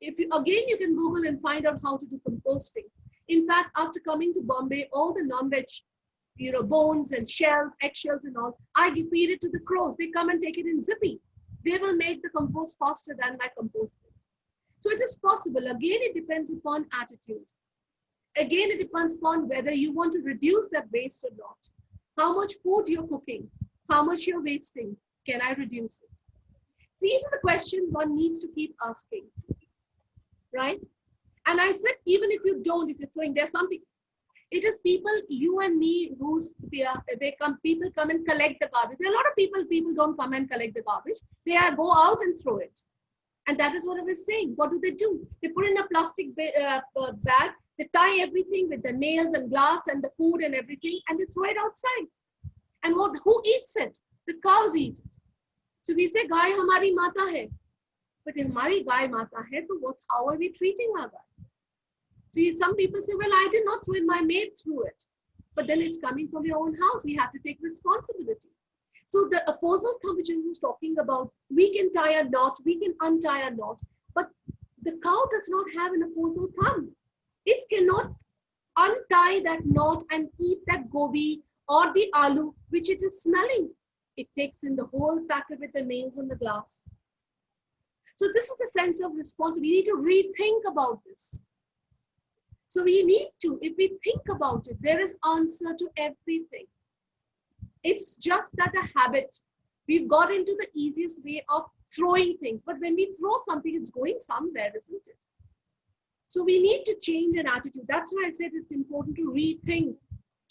If you, again, you can Google and find out how to do composting. In fact, after coming to Bombay, all the non-veg, bones and shells, eggshells and all, I feed it to the crows. They come and take it in zippy. They will make the compost faster than my composting. So it is possible. Again, it depends upon attitude. Again, it depends upon whether you want to reduce that waste or not. How much food you're cooking, how much you're wasting. Can I reduce it? These are the questions one needs to keep asking. Right? And I said, even if you're throwing, there's some people, it is people, you and me, people come and collect the garbage. There are a lot of people don't come and collect the garbage. They go out and throw it. And that is what I was saying. What do? They put in a plastic bag, they tie everything with the nails and glass and the food and everything, and they throw it outside. And who eats it? The cows eat it. So we say, Gai hamari mata hai. But if hamari Gai mata hai, so how are we treating our Gai? See, some people say, well, I did not throw it, my maid threw it. But then it's coming from your own house. We have to take responsibility. So the opposal thumb, which I was talking about, we can tie a knot, we can untie a knot, but the cow does not have an opposal thumb. It cannot untie that knot and eat that gobi or the aloo, which it is smelling. It takes in the whole packet with the nails and the glass. So this is a sense of responsibility. We need to rethink about this. So we need to, if we think about it, there is answer to everything. It's just that a habit. We've got into the easiest way of throwing things. But when we throw something, it's going somewhere, isn't it? So we need to change an attitude. That's why I said it's important to rethink,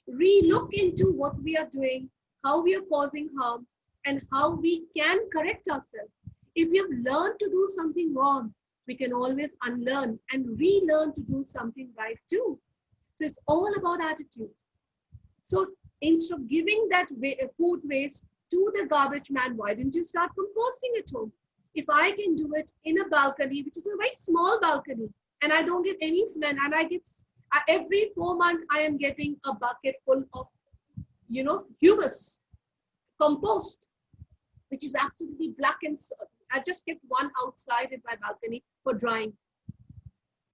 re-look into what we are doing, how we are causing harm, and how we can correct ourselves. If we have learned to do something wrong, we can always unlearn and relearn to do something right too. So it's all about attitude. So instead of giving that food waste to the garbage man, why didn't you start composting at home? If I can do it in a balcony, which is a very small balcony, and I don't get any smell, and I get every 4 months I am getting a bucket full of, humus, compost, which is absolutely black and I just kept one outside in my balcony for drying.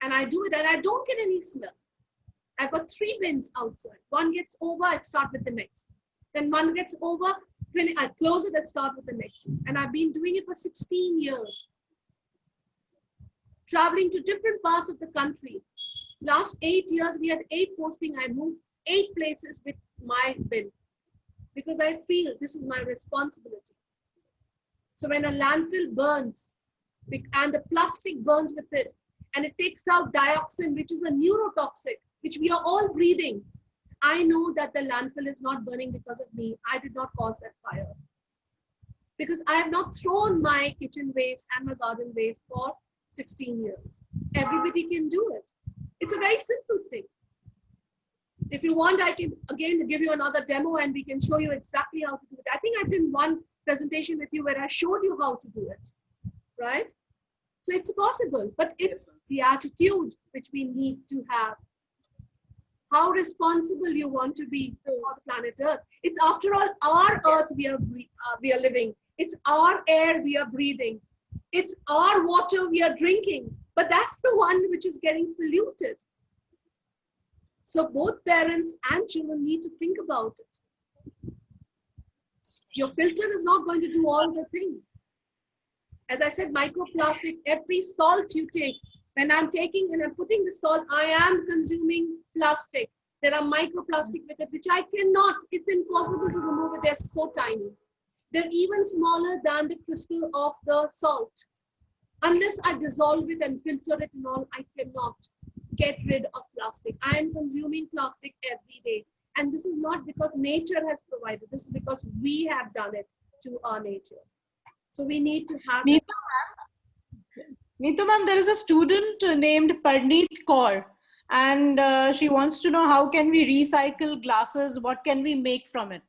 And I do it and I don't get any smell. I've got 3 bins outside. One gets over, I start with the next. Then one gets over, I close it and start with the next. And I've been doing it for 16 years. Traveling to different parts of the country. Last 8 years, we had 8 postings. I moved 8 places with my bin because I feel this is my responsibility. So when a landfill burns and the plastic burns with it, and it takes out dioxin, which is a neurotoxic, which we are all breathing, I know that the landfill is not burning because of me. I did not cause that fire. Because I have not thrown my kitchen waste and my garden waste for 16 years. Everybody can do it. It's a very simple thing. If you want, I can again give you another demo and we can show you exactly how to do it. I think I did one presentation with you where I showed you how to do it, right? So it's possible, but it's the attitude which we need to have. How responsible you want to be for the planet Earth. It's after all our Earth we are living. It's our air we are breathing. It's our water we are drinking. But that's the one which is getting polluted. So both parents and children need to think about it. Your filter is not going to do all the things. As I said, microplastic, every salt you take, when I'm taking and I'm putting the salt, I am consuming plastic. There are microplastic with it, which I cannot, it's impossible to remove it. They're so tiny. They're even smaller than the crystal of the salt. Unless I dissolve it and filter it and all, I cannot get rid of plastic. I am consuming plastic every day. And this is not because nature has provided. This is because we have done it to our nature. So we need to have... Neeta ma'am, there is a student named Parneet Kaur, and she wants to know how can we recycle glasses? What can we make from it?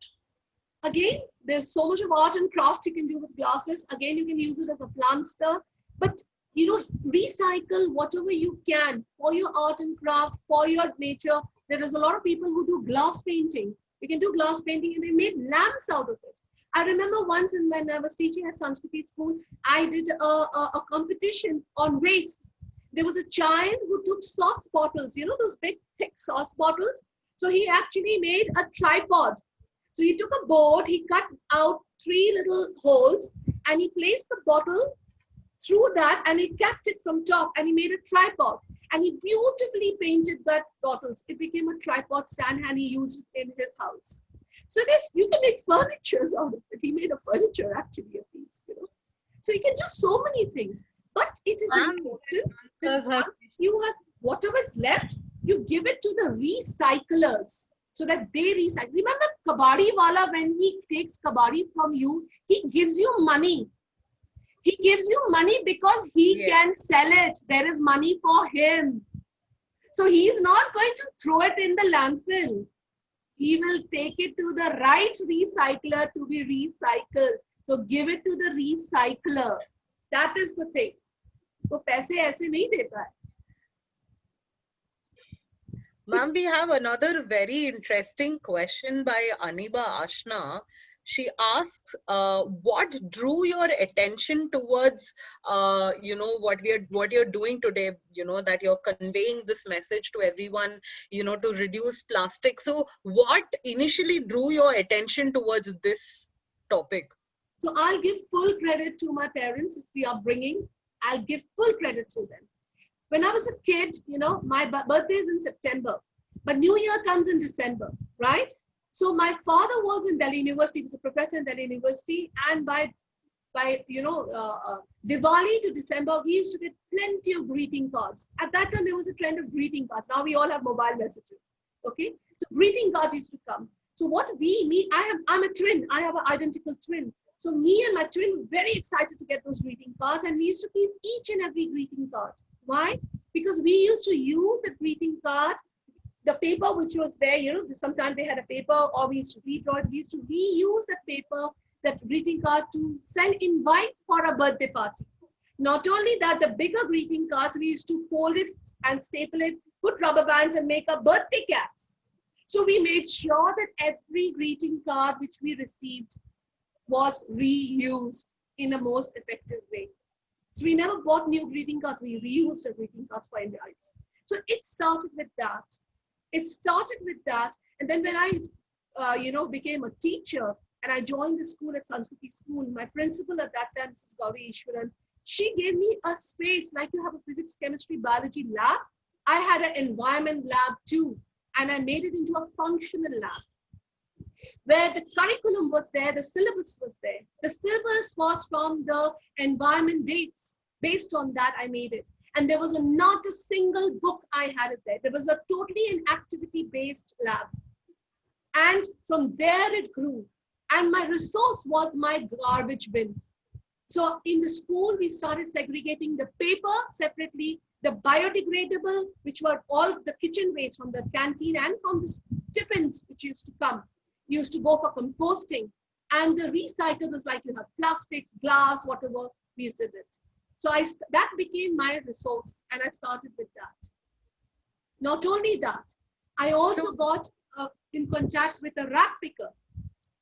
Again, there's so much of art and craft you can do with glasses. Again, you can use it as a plant stir. But, recycle whatever you can for your art and craft, for your nature. There is a lot of people who do glass painting. You can do glass painting and they made lamps out of it. I remember once when I was teaching at Sanskriti school, I did a competition on waste. There was a child who took sauce bottles, those big, thick sauce bottles. So he actually made a tripod. So he took a board, he cut out 3 little holes, and he placed the bottle through that, and he kept it from top, and he made a tripod. And he beautifully painted that bottles. It became a tripod stand, and he used it in his house. So you can make furniture out of it. He made a furniture actually a piece, So you can do so many things. But it is important that once you have whatever's left, you give it to the recyclers so that they recycle. Remember Kabadi Wala, when he takes Kabadi from you, he gives you money. He gives you money because he can sell it. There is money for him. So he is not going to throw it in the landfill. He will take it to the right recycler to be recycled. So give it to the recycler. That is the thing. So paise aise nahi deta hai. Ma'am, we have another very interesting question by Aniba Ashna. She asks, what drew your attention towards, what you're doing today, that you're conveying this message to everyone, to reduce plastic. So what initially drew your attention towards this topic? So I'll give full credit to my parents. It's the upbringing. I'll give full credit to them. When I was a kid, my birthday is in September, but New Year comes in December, right? So my father was in Delhi University. He was a professor in Delhi University, and by Diwali to December, we used to get plenty of greeting cards. At that time, there was a trend of greeting cards. Now we all have mobile messages. Okay, so greeting cards used to come. So what I'm a twin. I have an identical twin. So me and my twin were very excited to get those greeting cards, and we used to keep each and every greeting card. Why? Because we used to use a greeting card The paper which was there, sometimes they had a paper, or we used to redraw it. We used to reuse that paper, that greeting card, to send invites for a birthday party. Not only that, the bigger greeting cards, we used to fold it and staple it, put rubber bands and make up birthday caps. So we made sure that every greeting card which we received was reused in a most effective way. So we never bought new greeting cards, we reused the greeting cards for invites. So it started with that. And then when I, became a teacher and I joined the school at Sanskriti School, my principal at that time, Mrs. Gauri Ishwaran, she gave me a space, like you have a physics, chemistry, biology lab. I had an environment lab too, and I made it into a functional lab where the curriculum was there, the syllabus was there. The syllabus was from the environment dates. Based on that, I made it. And there was not a single book I had it there. There was a totally an activity-based lab. And from there it grew. And my resource was my garbage bins. So in the school, we started segregating the paper separately, the biodegradable, which were all the kitchen waste from the canteen and from the tiffins which used to come, used to go for composting. And the recyclables, like you have plastics, glass, whatever, we used to do it. So that became my resource, and I started with that. Not only that, I also got in contact with a rag picker,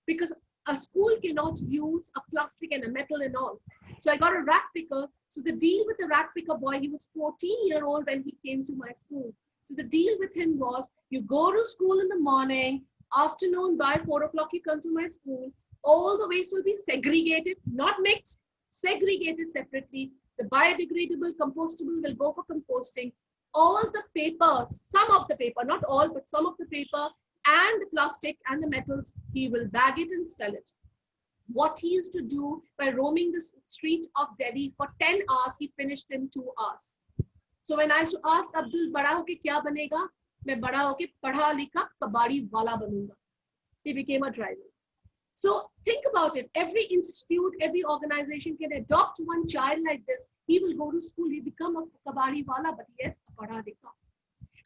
because a school cannot use a plastic and a metal and all. So I got a rag picker. So the deal with the rag picker boy, he was 14-year-old when he came to my school. So the deal with him was, you go to school in the morning, afternoon by 4 o'clock, you come to my school. All the waste will be segregated, not mixed, segregated separately. The biodegradable, compostable will go for composting. All the paper, some of the paper, not all, but some of the paper and the plastic and the metals, he will bag it and sell it. What he used to do by roaming the street of Delhi for 10 hours, he finished in 2 hours. So when I used to ask Abdul, bada hoke kya banega? Main bada hoke padha likha kabadi wala banunga. He became a driver. So think about it. Every institute, every organization can adopt one child like this. He will go to school, he become a kabadi wala, but yes, a padha likha.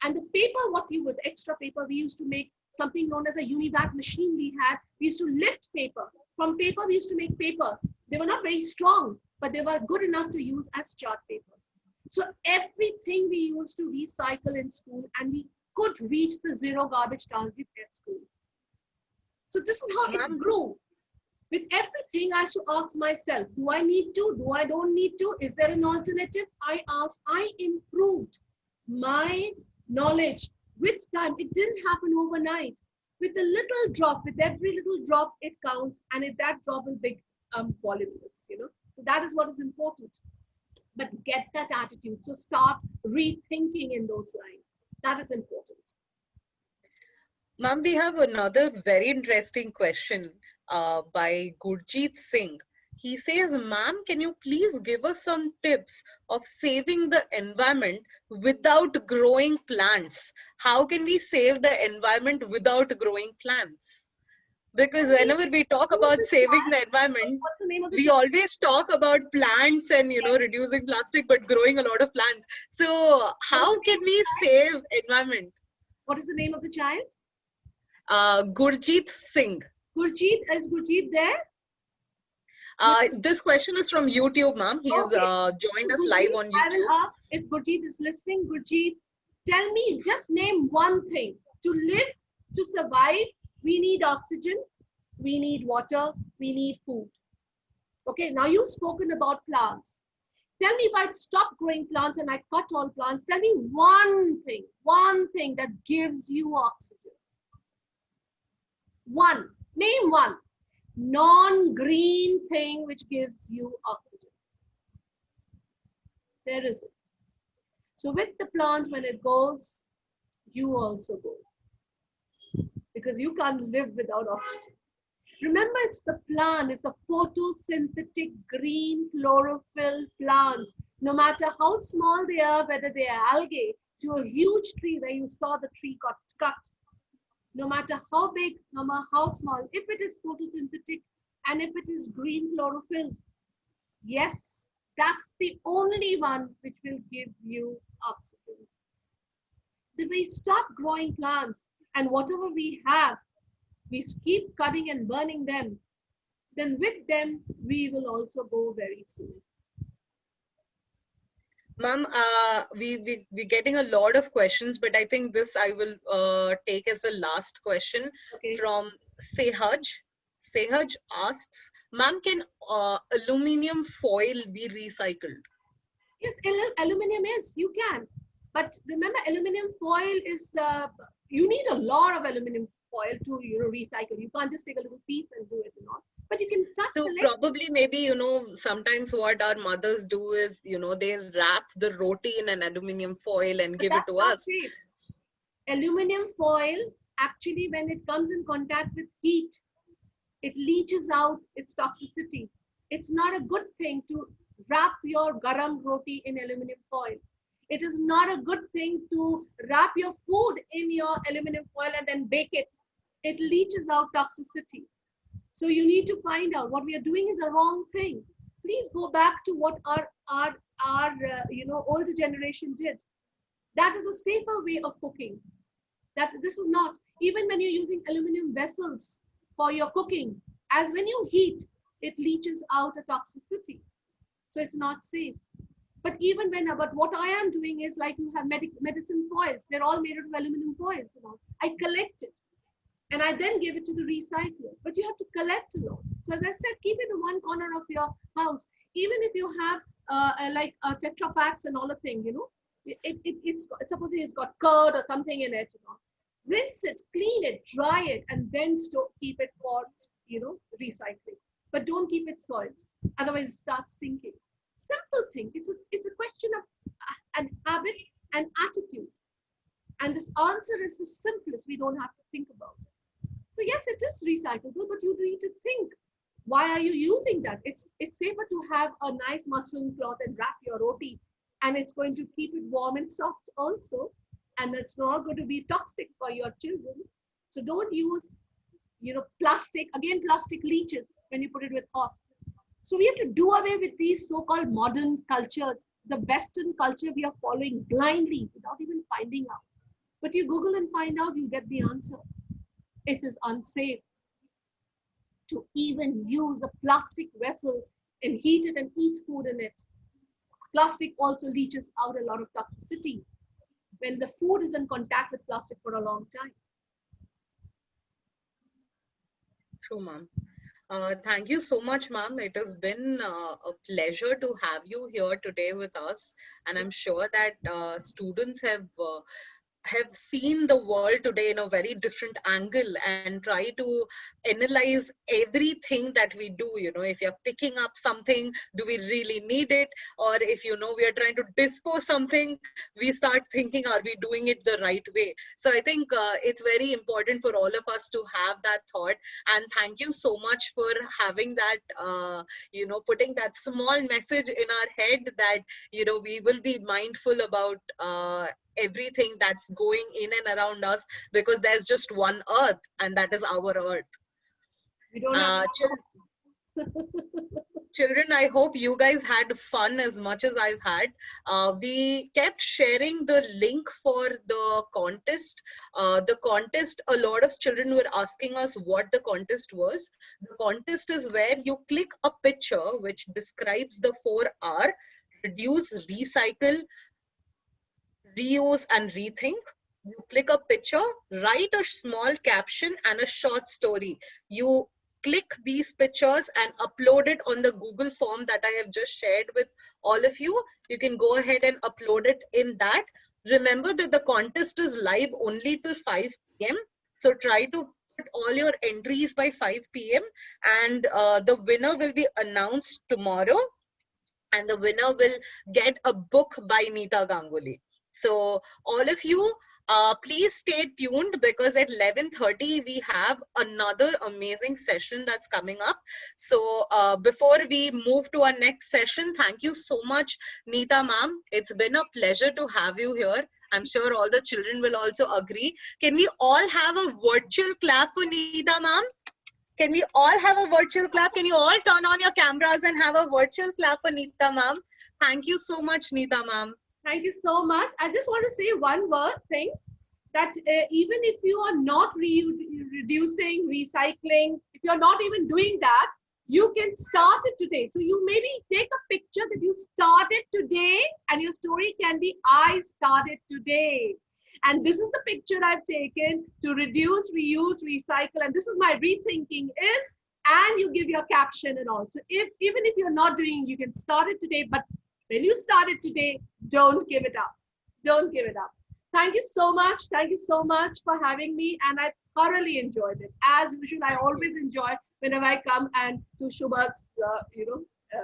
And the paper, with extra paper, we used to make something known as a univac machine we had. We used to lift paper. From paper, we used to make paper. They were not very strong, but they were good enough to use as chart paper. So everything we used to recycle in school, and we could reach the zero garbage target at school. So this is how it grew. With everything, I used to ask myself, do I need to? Do I don't need to? Is there an alternative? I improved my knowledge with time. It didn't happen overnight. With a little drop, with every little drop, it counts, and that drop will big voluminous, So that is what is important. But get that attitude. So start rethinking in those lines. That is important. Ma'am, we have another very interesting question by Gurjeet Singh. He says, ma'am, can you please give us some tips of saving the environment without growing plants? How can we save the environment without growing plants? Because whenever we talk about saving the environment, we always talk about plants and, reducing plastic, but growing a lot of plants. So how can we save environment? What is the name of the child? Gurjeet Singh. Gurjeet, is Gurjeet there? This question is from YouTube, ma'am. He's joined us live on YouTube. I will ask if Gurjeet is listening. Gurjeet, tell me, just name one thing. To live, to survive, we need oxygen, we need water, we need food. Okay, now you've spoken about plants. Tell me, if I stop growing plants and I cut all plants, tell me one thing that gives you oxygen. One. Name one non-green thing which gives you oxygen. There isn't. So with the plant, when it goes, you also go. Because you can't live without oxygen. Remember, it's the plant, it's a photosynthetic green chlorophyll plants. No matter how small they are, whether they are algae, to a huge tree where you saw the tree got cut. No matter how big, no matter how small, if it is photosynthetic and if it is green chlorophyll, yes, that's the only one which will give you oxygen. So if we stop growing plants and whatever we have, we keep cutting and burning them, then with them, we will also go very soon. Ma'am, we're getting a lot of questions, but I think this I will take as the last question Okay. from Sehaj. Sehaj asks, ma'am, can aluminum foil be recycled? Yes, aluminum is, you can. But remember, aluminum foil is, you need a lot of aluminum foil to recycle. You can't just take a little piece and do it, But you can start So collecting. probably maybe, sometimes what our mothers do is, they wrap the roti in an aluminum foil and But give it that's to not us. safe. Aluminum foil, actually, when it comes in contact with heat, it leaches out its toxicity. It's not a good thing to wrap your garam roti in aluminum foil. It is not a good thing to wrap your food in your aluminum foil and then bake it. It leaches out toxicity. So you need to find out what we are doing is a wrong thing. Please go back to what our older generation did. That is a safer way of cooking. That this is not, even when you're using aluminum vessels for your cooking, as when you heat, it leaches out a toxicity. So it's not safe. But even but what I am doing is, like, you have medicine foils. They're all made out of aluminum foils. I collect it and I then give it to the recyclers. But you have to collect a lot. So as I said, keep it in one corner of your house. Even if you have like Tetra packs and all the thing, it's supposedly it's got curd or something in it. Rinse it, clean it, dry it, and then keep it for recycling. But don't keep it soiled, otherwise it starts stinking. Simple thing. It's a question of an habit and attitude. And this answer is the simplest. We don't have to think about it. So yes, it is recyclable, but you need to think, why are you using that? It's safer to have a nice muslin cloth and wrap your roti, and it's going to keep it warm and soft also, and it's not going to be toxic for your children. So don't use, plastic. Again, plastic leaches when you put it with hot. So we have to do away with these so-called modern cultures, the Western culture we are following blindly without even finding out. But you Google and find out, you get the answer. It is unsafe to even use a plastic vessel and heat it and eat food in it. Plastic also leaches out a lot of toxicity when the food is in contact with plastic for a long time. True, ma'am. Thank you so much, ma'am. It has been a pleasure to have you here today with us. And I'm sure that students have seen the world today in a very different angle and try to analyze everything that we do. If you're picking up something, do we really need it? Or if we are trying to dispose something, we start thinking, are we doing it the right way? So I think it's very important for all of us to have that thought. And thank you so much for having that, putting that small message in our head that we will be mindful about everything that's going in and around us, because there's just one earth, and that is our earth. We don't have Children, I hope you guys had fun as much as I've had. We kept sharing the link for the contest. A lot of children were asking us what the contest was. The contest is where you click a picture which describes the 4R: reduce, recycle, reuse, and rethink. You click a picture, write a small caption and a short story. You click these pictures and upload it on the Google form that I have just shared with all of you. You can go ahead and upload it in that. Remember that the contest is live only till 5 p.m. So try to put all your entries by 5 p.m. and the winner will be announced tomorrow. And the winner will get a book by Nita Ganguly. So all of you, please stay tuned, because at 11:30 we have another amazing session that's coming up. So before we move to our next session, thank you so much, Nita ma'am. It's been a pleasure to have you here. I'm sure all the children will also agree. Can we all have a virtual clap for Nita ma'am? Can we all have a virtual clap? Can you all turn on your cameras and have a virtual clap for Nita ma'am? Thank you so much, Nita ma'am. Thank you so much. I just want to say one word thing that even if you are not reducing, recycling, if you're not even doing that, you can start it today. So you maybe take a picture that you started today, and your story can be, I started today. And this is the picture I've taken to reduce, reuse, recycle. And this is my rethinking is, and you give your caption and all. So even if you're not doing, you can start it today. But when you start it today, don't give it up. Don't give it up. Thank you so much. Thank you so much for having me. And I thoroughly enjoyed it. As usual, I always enjoy whenever I come and to Shubha's,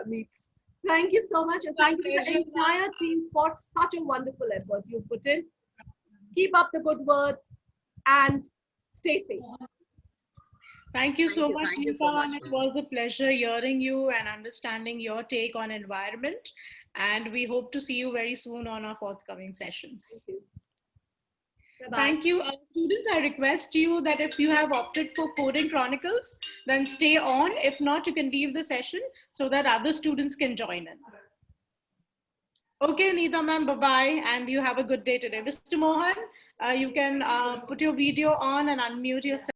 meets. Thank you so much. And thank you to the entire team for such a wonderful effort you put in. Keep up the good work and stay safe. Thank you so much, Thank you Nita. so much, It ma'am. was a pleasure hearing you and understanding your take on environment. And we hope to see you very soon on our forthcoming sessions. Thank you. Bye-bye. Thank you. Students, I request you that if you have opted for Coding Chronicles, then stay on. If not, you can leave the session so that other students can join in. Okay, Nita ma'am, bye-bye. And you have a good day today. Mr. Mohan, you can put your video on and unmute yourself.